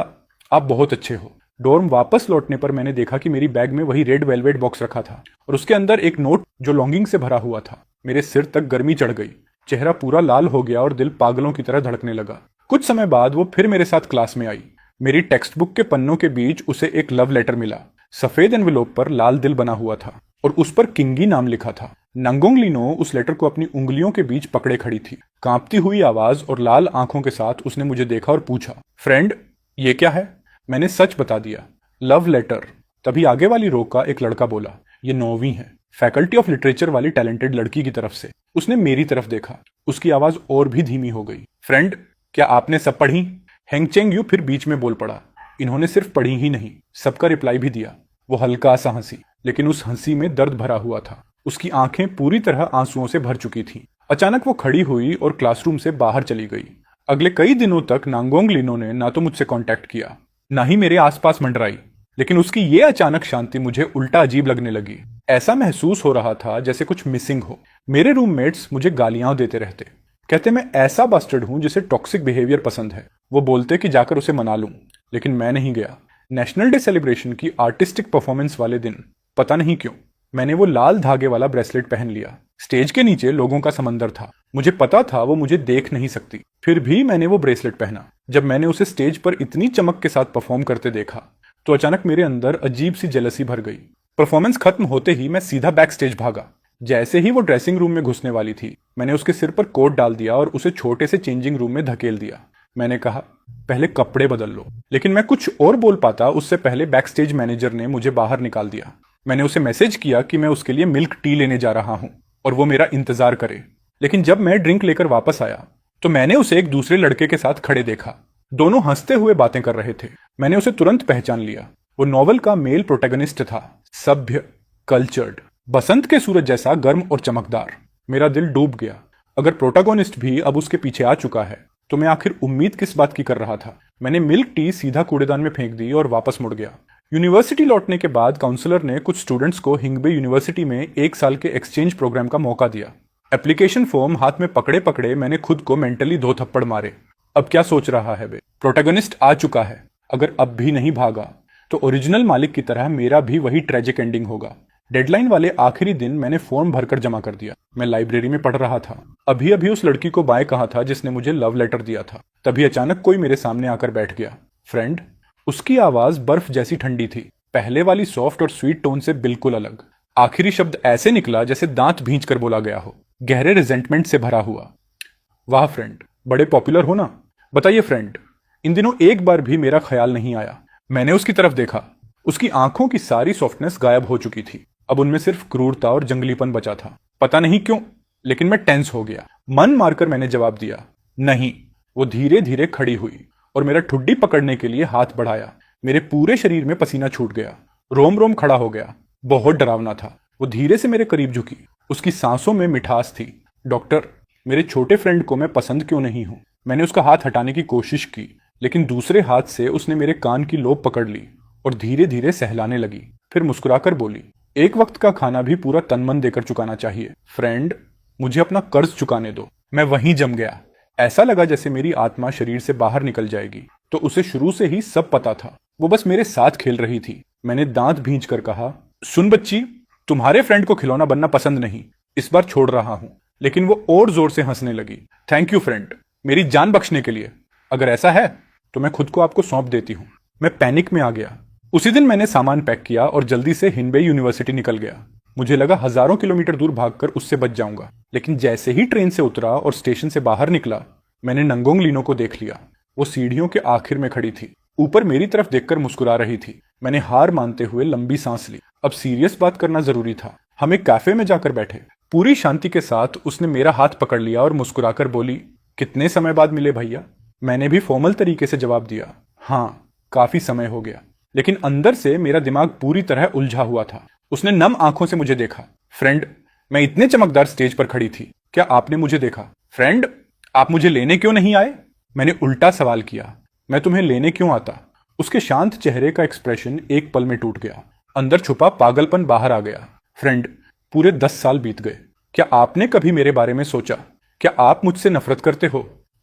आप बहुत अच्छे हो। डॉर्म वापस लौटने पर मैंने देखा कि मेरी बैग में वही रेड वेलवेट बॉक्स रखा था और उसके अंदर एक नोट जो लॉन्गिंग से भरा हुआ था। मेरे सिर तक गर्मी चढ़ गई, चेहरा पूरा लाल हो गया और दिल पागलों की तरह धड़कने लगा। कुछ समय बाद वो फिर मेरे साथ क्लास में आई। मेरी टेक्स्ट बुक के पन्नों के बीच उसे एक लव लेटर मिला। सफेद एनवेलोप पर लाल दिल बना हुआ था और उस पर किंगी नाम लिखा था। नंगोंग लीनो उस लेटर को अपनी उंगलियों के बीच पकड़े खड़ी थी। कांपती हुई आवाज और लाल आंखों के साथ उसने मुझे देखा और पूछा, फ्रेंड ये क्या है? मैंने सच बता दिया, लव लेटर। तभी आगे वाली रो का एक लड़का बोला, ये नौवीं है, फैकल्टी ऑफ लिटरेचर वाली टैलेंटेड लड़की की तरफ से। उसने मेरी तरफ देखा। उसकी आवाज और भी धीमी हो गई। फ्रेंड क्या आपने सब पढ़ी? हेंगचेंग यू फिर बीच में बोल पड़ा, इन्होंने सिर्फ पढ़ी ही नहीं, सबका रिप्लाई भी दिया। वो हल्का सा हंसी, लेकिन उस हंसी में दर्द भरा हुआ था। उसकी आंखें पूरी तरह आंसुओं से भर चुकी थीं। अचानक वो खड़ी हुई और क्लासरूम से बाहर चली गई। अगले कई दिनों तक नांगोंग लीनो ने ना तो मुझसे कांटेक्ट किया, ना ही मेरे आसपास मंडराई। लेकिन उसकी ये अचानक शांति मुझे उल्टा अजीब लगने लगी। ऐसा महसूस हो रहा था जैसे कुछ मिसिंग हो। मेरे रूममेट्स मुझे गालियां देते रहते, कहते मैं ऐसा बास्टर्ड हूं जिसे टॉक्सिक बिहेवियर पसंद है। वो बोलते कि जाकर उसे मना लूं, लेकिन मैं नहीं गया। नेशनल डे सेलिब्रेशन की आर्टिस्टिक परफॉर्मेंस वाले दिन पता नहीं क्यों मैंने वो लाल धागे वाला ब्रेसलेट पहन लिया। स्टेज के नीचे लोगों का समंदर था। मुझे पता था वो मुझे देख नहीं सकती, फिर भी मैंने वो ब्रेसलेट पहना। जब मैंने उसे स्टेज पर इतनी चमक के साथ परफॉर्म करते देखा तो अचानक मेरे अंदर अजीब सी जेलसी भर गई। परफॉर्मेंस खत्म होते ही मैं सीधा बैक स्टेज भागा। जैसे ही वो ड्रेसिंग रूम में घुसने वाली थी, मैंने उसके सिर पर कोट डाल दिया और उसे छोटे से चेंजिंग रूम में धकेल दिया। मैंने कहा, पहले कपड़े बदल लो। लेकिन मैं कुछ और बोल पाता उससे पहले बैक स्टेज मैनेजर ने मुझे बाहर निकाल दिया। मैंने उसे मैसेज किया कि मैं उसके लिए मिल्क टी लेने जा रहा हूं और वो मेरा इंतजार करे। लेकिन जब मैं ड्रिंक लेकर वापस आया तो मैंने उसे एक दूसरे लड़के के साथ खड़े देखा। दोनों हंसते हुए बातें कर रहे थे। मैंने उसे तुरंत पहचान लिया। वो नॉवल का मेल प्रोटैगनिस्ट था, सभ्य, कल्चर्ड, बसंत के सूरज जैसा गर्म और चमकदार। मेरा दिल डूब गया। अगर प्रोटैगनिस्ट भी अब उसके पीछे आ चुका है तो मैं आखिर उम्मीद किस बात की कर रहा था? मैंने मिल्क टी सीधा कूड़ेदान में फेंक दी और वापस मुड़ गया। यूनिवर्सिटी लौटने के बाद काउंसलर ने कुछ स्टूडेंट्स को हिंगबे यूनिवर्सिटी में 1 साल के एक्सचेंज प्रोग्राम का मौका दिया। एप्लीकेशन फॉर्म हाथ में पकड़े पकड़े मैंने खुद को मेंटली 2 थप्पड़ मारे। अब क्या सोच रहा है बे? प्रोटैगनिस्ट आ चुका है। अगर अब भी नहीं भागा तो ओरिजिनल मालिक की तरह मेरा भी वही ट्रेजिक एंडिंग होगा। डेडलाइन वाले आखिरी दिन मैंने फॉर्म भरकर जमा कर दिया। मैं लाइब्रेरी में पढ़ रहा था। अभी अभी उस लड़की को बाय कहा था जिसने मुझे लव लेटर दिया था। तभी अचानक कोई मेरे सामने आकर बैठ गया। फ्रेंड। उसकी आवाज बर्फ जैसी ठंडी थी, पहले वाली सॉफ्ट और स्वीट टोन से बिल्कुल अलग। आखिरी शब्द ऐसे निकला जैसे दांत भींच कर बोला गया हो, गहरे रिजेंटमेंट से भरा हुआ। वाह फ्रेंड, बड़े पॉपुलर हो ना। बताइए फ्रेंड। इन दिनों एक बार भी मेरा ख्याल नहीं आया। मैंने उसकी तरफ देखा। उसकी आंखों की सारी सॉफ्टनेस गायब हो चुकी थी। अब उनमें सिर्फ क्रूरता और जंगलीपन बचा था। पता नहीं क्यों, लेकिन मैं टेंस हो गया। मन मारकर मैंने जवाब दिया, नहीं। वो धीरे धीरे खड़ी हुई और मेरा ठुड्डी पकड़ने के लिए हाथ बढ़ाया। मेरे पूरे शरीर में पसीना छूट गया। रोम रोम खड़ा हो गया। बहुत डरावना था। वो धीरे से मेरे करीब झुकी। उसकी सांसों में मिठास थी। डॉक्टर, मेरे छोटे फ्रेंड को मैं पसंद क्यों नहीं हूं? मैंने उसका हाथ हटाने की कोशिश की, लेकिन दूसरे हाथ से उसने मेरे कान की लोब पकड़ ली और धीरे धीरे सहलाने लगी। फिर मुस्कुराकर बोली, एक वक्त का खाना भी पूरा तन मन देकर चुकाना चाहिए। फ्रेंड, मुझे अपना कर्ज चुकाने दो। मैं वहीं जम गया। ऐसा लगा जैसे मेरी आत्मा शरीर से बाहर निकल जाएगी। तो उसे शुरू से ही सब पता था। वो बस मेरे साथ खेल रही थी। मैंने दांत भींच कर कहा, सुन बच्ची, तुम्हारे फ्रेंड को खिलौना बनना पसंद नहीं, इस बार छोड़ रहा हूं। लेकिन वो और जोर से हंसने लगी। थैंक यू फ्रेंड, मेरी जान बख्शने के लिए। अगर ऐसा है तो मैं खुद को आपको सौंप देती हूँ। मैं पैनिक में आ गया। उसी दिन मैंने सामान पैक किया और जल्दी से हिनबे यूनिवर्सिटी निकल गया। मुझे लगा हजारों किलोमीटर दूर भागकर उससे बच जाऊंगा। लेकिन जैसे ही ट्रेन से उतरा और स्टेशन से बाहर निकला, मैंने नंगोंग लीनो को देख लिया। वो सीढ़ियों के आखिर में खड़ी थी, ऊपर मेरी तरफ देखकर मुस्कुरा रही थी। मैंने हार मानते हुए लंबी सांस ली। अब सीरियस बात करना जरूरी था। हम एक कैफे में जाकर बैठे। पूरी शांति के साथ उसने मेरा हाथ पकड़ लिया और मुस्कुराकर बोली, कितने समय बाद मिले भैया? मैंने भी फॉर्मल तरीके से जवाब दिया, हाँ, काफी समय हो गया। लेकिन अंदर से मेरा दिमाग पूरी तरह उलझा हुआ था। उसने नम आंखों से मुझे देखा। फ्रेंड, मैं इतने चमकदार स्टेज पर खड़ी थी, क्या आपने मुझे देखा? फ्रेंड, आप मुझे लेने क्यों नहीं आए? मैंने उल्टा सवाल किया, मैं तुम्हें लेने क्यों आता? उसके शांत चेहरे का एक्सप्रेशन एक पल में टूट गया। अंदर छुपा पागलपन बाहर आ गया। फ्रेंड, पूरे 10 साल बीत गए। क्या आपने कभी मेरे बारे में सोचा क्या आप मुझसे नफरत करते हो?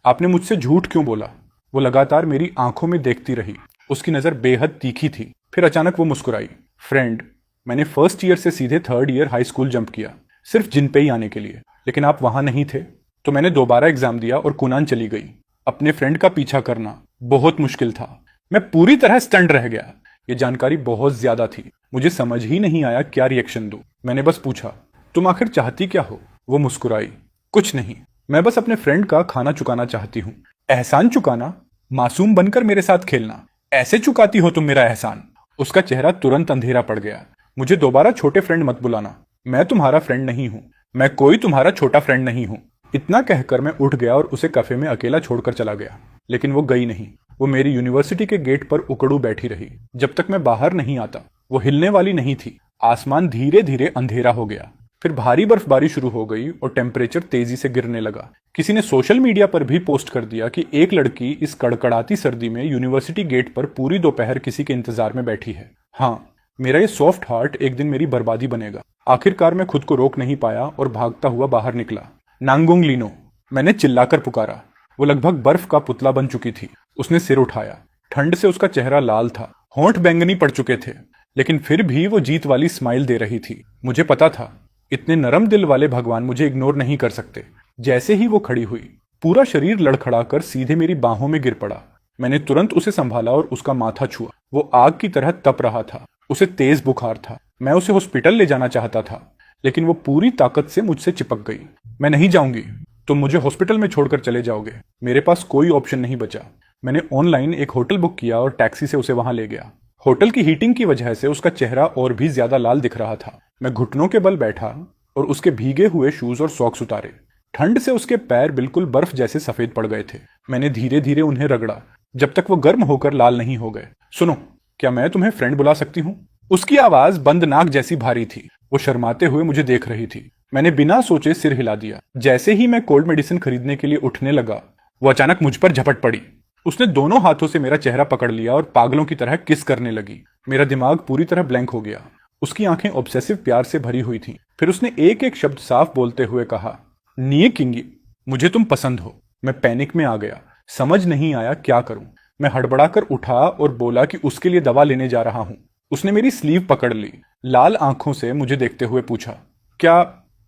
आपने मुझसे झूठ क्यों बोला? वो लगातार मेरी आंखों में देखती रही। उसकी नजर बेहद तीखी थी। फिर अचानक वो मुस्कुराई। फ्रेंड, मैंने फर्स्ट ईयर से सीधे third year high school jump किया, सिर्फ जिनपेई आने के लिए। लेकिन आप वहां नहीं थे, तो मैंने दोबारा एग्जाम दिया और कुनान चली गई। अपने फ्रेंड का पीछा करना बहुत मुश्किल था। मैं पूरी तरह स्टंट रह गया। ये जानकारी बहुत ज्यादा थी। मुझे समझ ही नहीं आया क्या रिएक्शन दूं। मैंने बस पूछा, तुम आखिर चाहती क्या हो? वो मुस्कुराई, कुछ नहीं, मैं बस अपने फ्रेंड का खाना चुकाना चाहती हूँ। एहसान चुकाना? मासूम बनकर मेरे साथ खेलना, ऐसे चुकाती हो तुम मेरा एहसान? उसका चेहरा तुरंत अंधेरा पड़ गया। मुझे दोबारा छोटे फ्रेंड मत बुलाना। मैं तुम्हारा फ्रेंड नहीं हूं। मैं कोई तुम्हारा छोटा फ्रेंड नहीं हूं। इतना कहकर मैं उठ गया और उसे कैफे में अकेला छोड़कर चला गया। लेकिन वो गई नहीं। वो मेरी यूनिवर्सिटी के गेट पर उकड़ू बैठी रही जब तक मैं बाहर नहीं आता। वो हिलने वाली नहीं थी। आसमान धीरे धीरे अंधेरा हो गया। फिर भारी बर्फबारी शुरू हो गई और टेम्परेचर तेजी से गिरने लगा। किसी ने सोशल मीडिया पर भी पोस्ट कर दिया कि एक लड़की इस कड़कड़ाती सर्दी में यूनिवर्सिटी गेट पर पूरी दोपहर किसी के इंतजार में बैठी है। हाँ, मेरा ये सॉफ्ट हार्ट एक दिन मेरी बर्बादी बनेगा। आखिरकार मैं खुद को रोक नहीं पाया और भागता हुआ बाहर निकला। नांगोंग लीनो, मैंने चिल्लाकर पुकारा। वो लगभग बर्फ का पुतला बन चुकी थी। उसने सिर उठाया। ठंड से उसका चेहरा लाल था, होंठ बैंगनी पड़ चुके थे, लेकिन फिर भी वो जीत वाली स्माइल दे रही थी। मुझे पता था, इतने नरम दिल वाले भगवान मुझे इग्नोर नहीं कर सकते। जैसे ही वो खड़ी हुई, पूरा शरीर लड़खड़ाकर सीधे मेरी बाहों में गिर पड़ा। मैंने तुरंत उसे संभाला और उसका माथा छुआ। वो आग की तरह तप रहा था। उसे तेज बुखार था। मैं उसे हॉस्पिटल ले जाना चाहता था, लेकिन वो पूरी ताकत से मुझसे चिपक गई। मैं नहीं जाऊंगी। तुम मुझे हॉस्पिटल में छोड़कर चले जाओगे। मेरे पास कोई ऑप्शन नहीं बचा। मैंने ऑनलाइन एक होटल बुक किया और टैक्सी से उसे वहां ले गया। होटल की हीटिंग की वजह से उसका चेहरा और भी ज्यादा लाल दिख रहा था। मैं घुटनों के बल बैठा और उसके भीगे हुए शूज और सॉक्स उतारे। ठंड से उसके पैर बिल्कुल बर्फ जैसे सफेद पड़ गए थे। मैंने धीरे धीरे उन्हें रगड़ा जब तक वो गर्म होकर लाल नहीं हो गए। सुनो, क्या मैं तुम्हें फ्रेंड बुला सकती हूँ? उसकी आवाज बंद नाक जैसी भारी थी। वो शर्माते हुए मुझे देख रही थी। मैंने बिना सोचे सिर हिला दिया। जैसे ही मैं कोल्ड मेडिसिन खरीदने के लिए उठने लगा, वो अचानक मुझ पर झपट पड़ी। उसने दोनों हाथों से मेरा चेहरा पकड़ लिया और पागलों की तरह किस करने लगी। मेरा दिमाग पूरी तरह ब्लैंक हो गया। उसकी आंखें ऑब्सेसिव प्यार से भरी हुई थीं। फिर उसने एक एक शब्द साफ बोलते हुए कहा, निये किंगी, मुझे तुम पसंद हो। मैं पैनिक में आ गया। समझ नहीं आया क्या करूं। मैं हड़बड़ाकर उठा और बोला कि उसके लिए दवा लेने जा रहा हूं। उसने मेरी स्लीव पकड़ ली। लाल आंखों से मुझे देखते हुए पूछा, क्या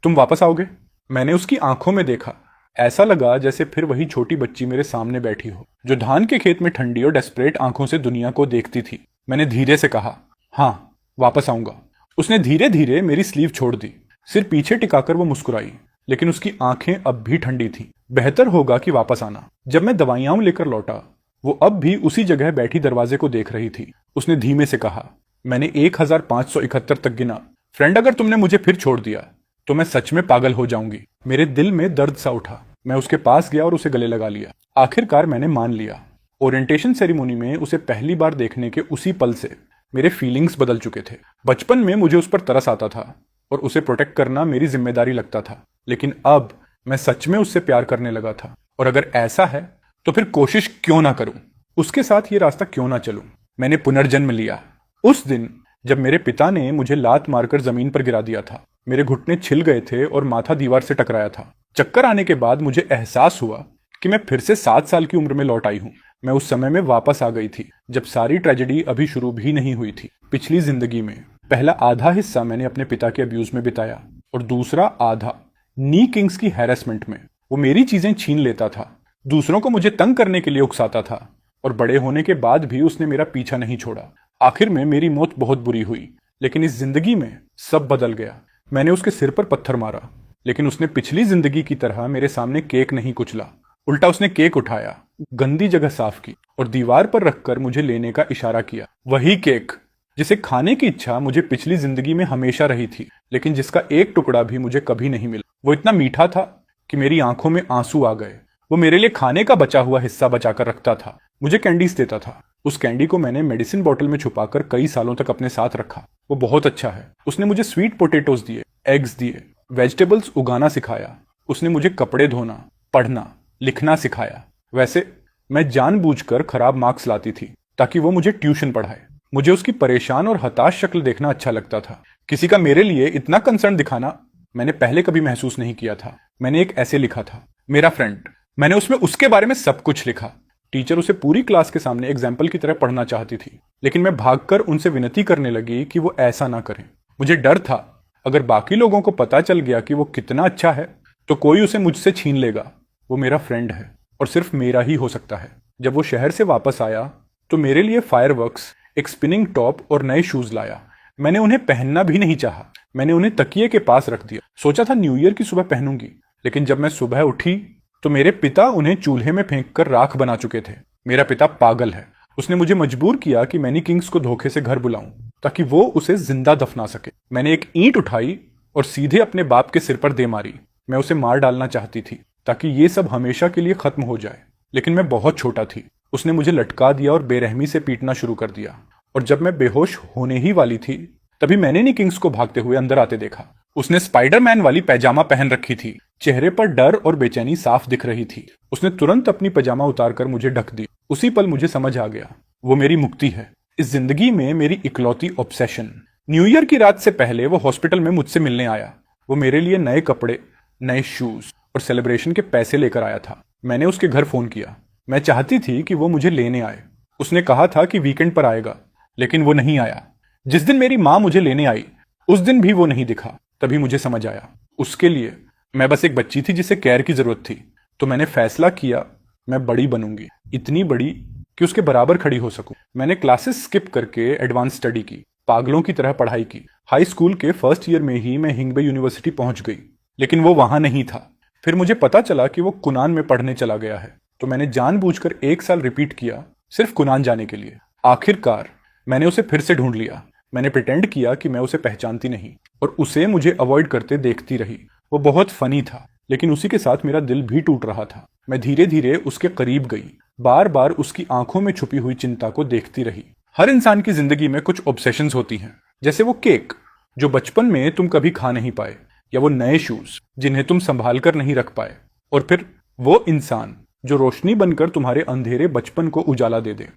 तुम वापस आओगे? मैंने उसकी आंखों में देखा। ऐसा लगा जैसे फिर वही छोटी बच्ची मेरे सामने बैठी हो, जो धान के खेत में ठंडी और डेस्परेट आंखों से दुनिया को देखती थी। मैंने धीरे से कहा, हाँ, वापस आऊंगा। उसने धीरे धीरे मेरी स्लीव छोड़ दी। सिर पीछे टिकाकर वो मुस्कुराई, लेकिन उसकी आंखें अब भी ठंडी थीं। बेहतर होगा कि वापस आना। जब मैं दवाइयां लेकर लौटा, वो अब भी उसी जगह बैठी दरवाजे को देख रही थी। उसने धीमे से कहा, मैंने 1571 तक गिना। फ्रेंड, अगर तुमने मुझे फिर छोड़ दिया तो मैं सच में पागल हो जाऊंगी। मेरे दिल में दर्द सा उठा। मैं उसके पास गया और उसे गले लगा लिया। आखिरकार मैंने मान लिया। ओरिएंटेशन सेरेमनी में उसे पहली बार देखने के उसी पल से मेरे फीलिंग्स बदल चुके थे। बचपन में मुझे उस पर तरस आता था और उसे प्रोटेक्ट करना मेरी जिम्मेदारी लगता था, लेकिन अब मैं सच में उससे प्यार करने लगा था। और अगर ऐसा है तो फिर कोशिश क्यों ना करूं, उसके साथ ये रास्ता क्यों ना चलूं। मैंने पुनर्जन्म लिया। उस दिन जब मेरे पिता ने मुझे लात मारकर जमीन पर गिरा दिया था, मेरे घुटने छिल गए थे और माथा दीवार से टकराया था। चक्कर आने के बाद मुझे एहसास हुआ कि मैं फिर से 7 साल की उम्र में लौट आई हूं। मैं उस समय में वापस आ गई थी जब सारी ट्रेजेडी अभी शुरू भी नहीं हुई थी। पिछली जिंदगी में पहला आधा हिस्सा मैंने अपने पिता के अब्यूज में बिताया और दूसरा आधा नी किंग्स की हैरेसमेंट में। वो मेरी चीजें छीन लेता था, दूसरों को मुझे तंग करने के लिए उकसाता था, और बड़े होने के बाद भी उसने मेरा पीछा नहीं छोड़ा। आखिर में मेरी मौत बहुत बुरी हुई, लेकिन इस जिंदगी में सब बदल गया। मैंने उसके सिर पर पत्थर मारा, लेकिन उसने पिछली जिंदगी की तरह मेरे सामने केक नहीं कुचला। उल्टा उसने केक उठाया, गंदी जगह साफ की और दीवार पर रखकर मुझे लेने का इशारा किया। वही केक जिसे खाने की इच्छा मुझे पिछली जिंदगी में हमेशा रही थी, लेकिन जिसका एक टुकड़ा भी मुझे कभी नहीं मिला। वो इतना मीठा था कि मेरी आंखों में आंसू आ गए। वो मेरे लिए खाने का बचा हुआ हिस्सा बचाकर रखता था, मुझे कैंडीज देता था। उस कैंडी को मैंने मेडिसिन बॉटल में छुपाकर कई सालों तक अपने साथ रखा। वो बहुत अच्छा है। उसने मुझे स्वीट पोटेटोज दिए, एग्स दिए, वेजिटेबल्स उगाना सिखाया। उसने मुझे कपड़े धोना, पढ़ना, लिखना सिखाया। वैसे मैं जानबूझकर खराब मार्क्स लाती थी ताकि वो मुझे ट्यूशन पढ़ाए। मुझे उसकी परेशान और हताश शक्ल देखना अच्छा लगता था। किसी का मेरे लिए इतना कंसर्न दिखाना मैंने पहले कभी महसूस नहीं किया था। मैंने एक ऐसे लिखा था, मेरा फ्रेंड। मैंने उसमें उसके बारे में सब कुछ लिखा। टीचर उसे पूरी क्लास के सामने एग्जाम्पल की तरह पढ़ना चाहती थी, लेकिन मैं भागकर उनसे विनती करने लगी कि वो ऐसा ना करें। मुझे डर था, अगर बाकी लोगों को पता चल गया कि वो कितना अच्छा है तो कोई उसे मुझसे छीन लेगा। वो मेरा फ्रेंड है और सिर्फ मेरा ही हो सकता है। जब वो शहर से वापस आया तो मेरे लिए फायरवर्क्स, एक स्पिनिंग टॉप और नए शूज लाया। मैंने उन्हें पहनना भी नहीं चाहा। मैंने उन्हें तकिए के पास रख दिया। सोचा था न्यू ईयर की सुबह पहनूंगी, लेकिन जब मैं सुबह उठी तो मेरे पिता उन्हें चूल्हे में फेंक कर राख बना चुके थे। मेरा पिता पागल है। उसने मुझे मजबूर किया कि मैनी किंग्स को धोखे से घर बुलाऊं ताकि वो उसे जिंदा दफना सके। मैंने एक ईंट उठाई और सीधे अपने बाप के सिर पर दे मारी। मैं उसे मार डालना चाहती थी ताकि ये सब हमेशा के लिए खत्म हो जाए, लेकिन मैं बहुत छोटा थी। उसने मुझे लटका दिया और बेरहमी से पीटना शुरू कर दिया, और जब मैं बेहोश होने ही वाली थी तभी मैंने नी किंग्स को भागते हुए अंदर आते देखा। उसने स्पाइडरमैन वाली पैजामा पहन रखी थी। चेहरे पर डर और बेचैनी साफ दिख रही थी। उसने तुरंत अपनी पैजामा उतारकर मुझे ढक दी। उसी पल मुझे समझ आ गया, वो मेरी मुक्ति है, इस जिंदगी में मेरी इकलौती ऑब्सेशन। न्यू ईयर की रात से पहले वो हॉस्पिटल में मुझसे मिलने आया। वो मेरे लिए नए कपड़े, नए शूज और सेलिब्रेशन के पैसे लेकर आया था। मैंने उसके घर फोन किया। मैं चाहती थी कि वो मुझे लेने आए। उसने कहा था कि वीकेंड पर आएगा, लेकिन वो नहीं आया। जिस दिन मेरी माँ मुझे लेने आई उस दिन भी वो नहीं दिखा। तभी मुझे समझ आया, उसके लिए मैं बस एक बच्ची थी जिसे केयर की जरूरत थी। तो मैंने फैसला किया, मैं बड़ी बनूंगी, इतनी बड़ी कि उसके बराबर खड़ी हो सकूं। मैंने क्लासेस स्किप करके एडवांस स्टडी की, पागलों की तरह पढ़ाई की। हाई स्कूल के फर्स्ट ईयर में ही मैं हिंगबे यूनिवर्सिटी पहुंच गई, लेकिन वो वहां नहीं था। फिर मुझे पता चला कि वो कुनान में पढ़ने चला गया है, तो मैंने जानबूझकर 1 साल रिपीट किया सिर्फ कुनान जाने के लिए। आखिरकार मैंने उसे फिर से ढूंढ लिया। मैंने प्रिटेंड किया कि मैं उसे पहचानती नहीं और उसे मुझे अवॉइड करते देखती रही। वो बहुत फनी था, लेकिन उसी के साथ मेरा दिल भी टूट रहा था। मैं धीरे धीरे उसके करीब गई, बार बार उसकी आंखों में छुपी हुई चिंता को देखती रही। हर इंसान की जिंदगी में कुछ ऑब्सेशंस होती हैं, जैसे वो केक जो बचपन में तुम कभी खा नहीं पाए, या वो नए शूज जिन्हें तुम संभाल कर नहीं रख पाए, और फिर वो इंसान जो रोशनी बनकर तुम्हारे अंधेरे बचपन को उजाला दे दे।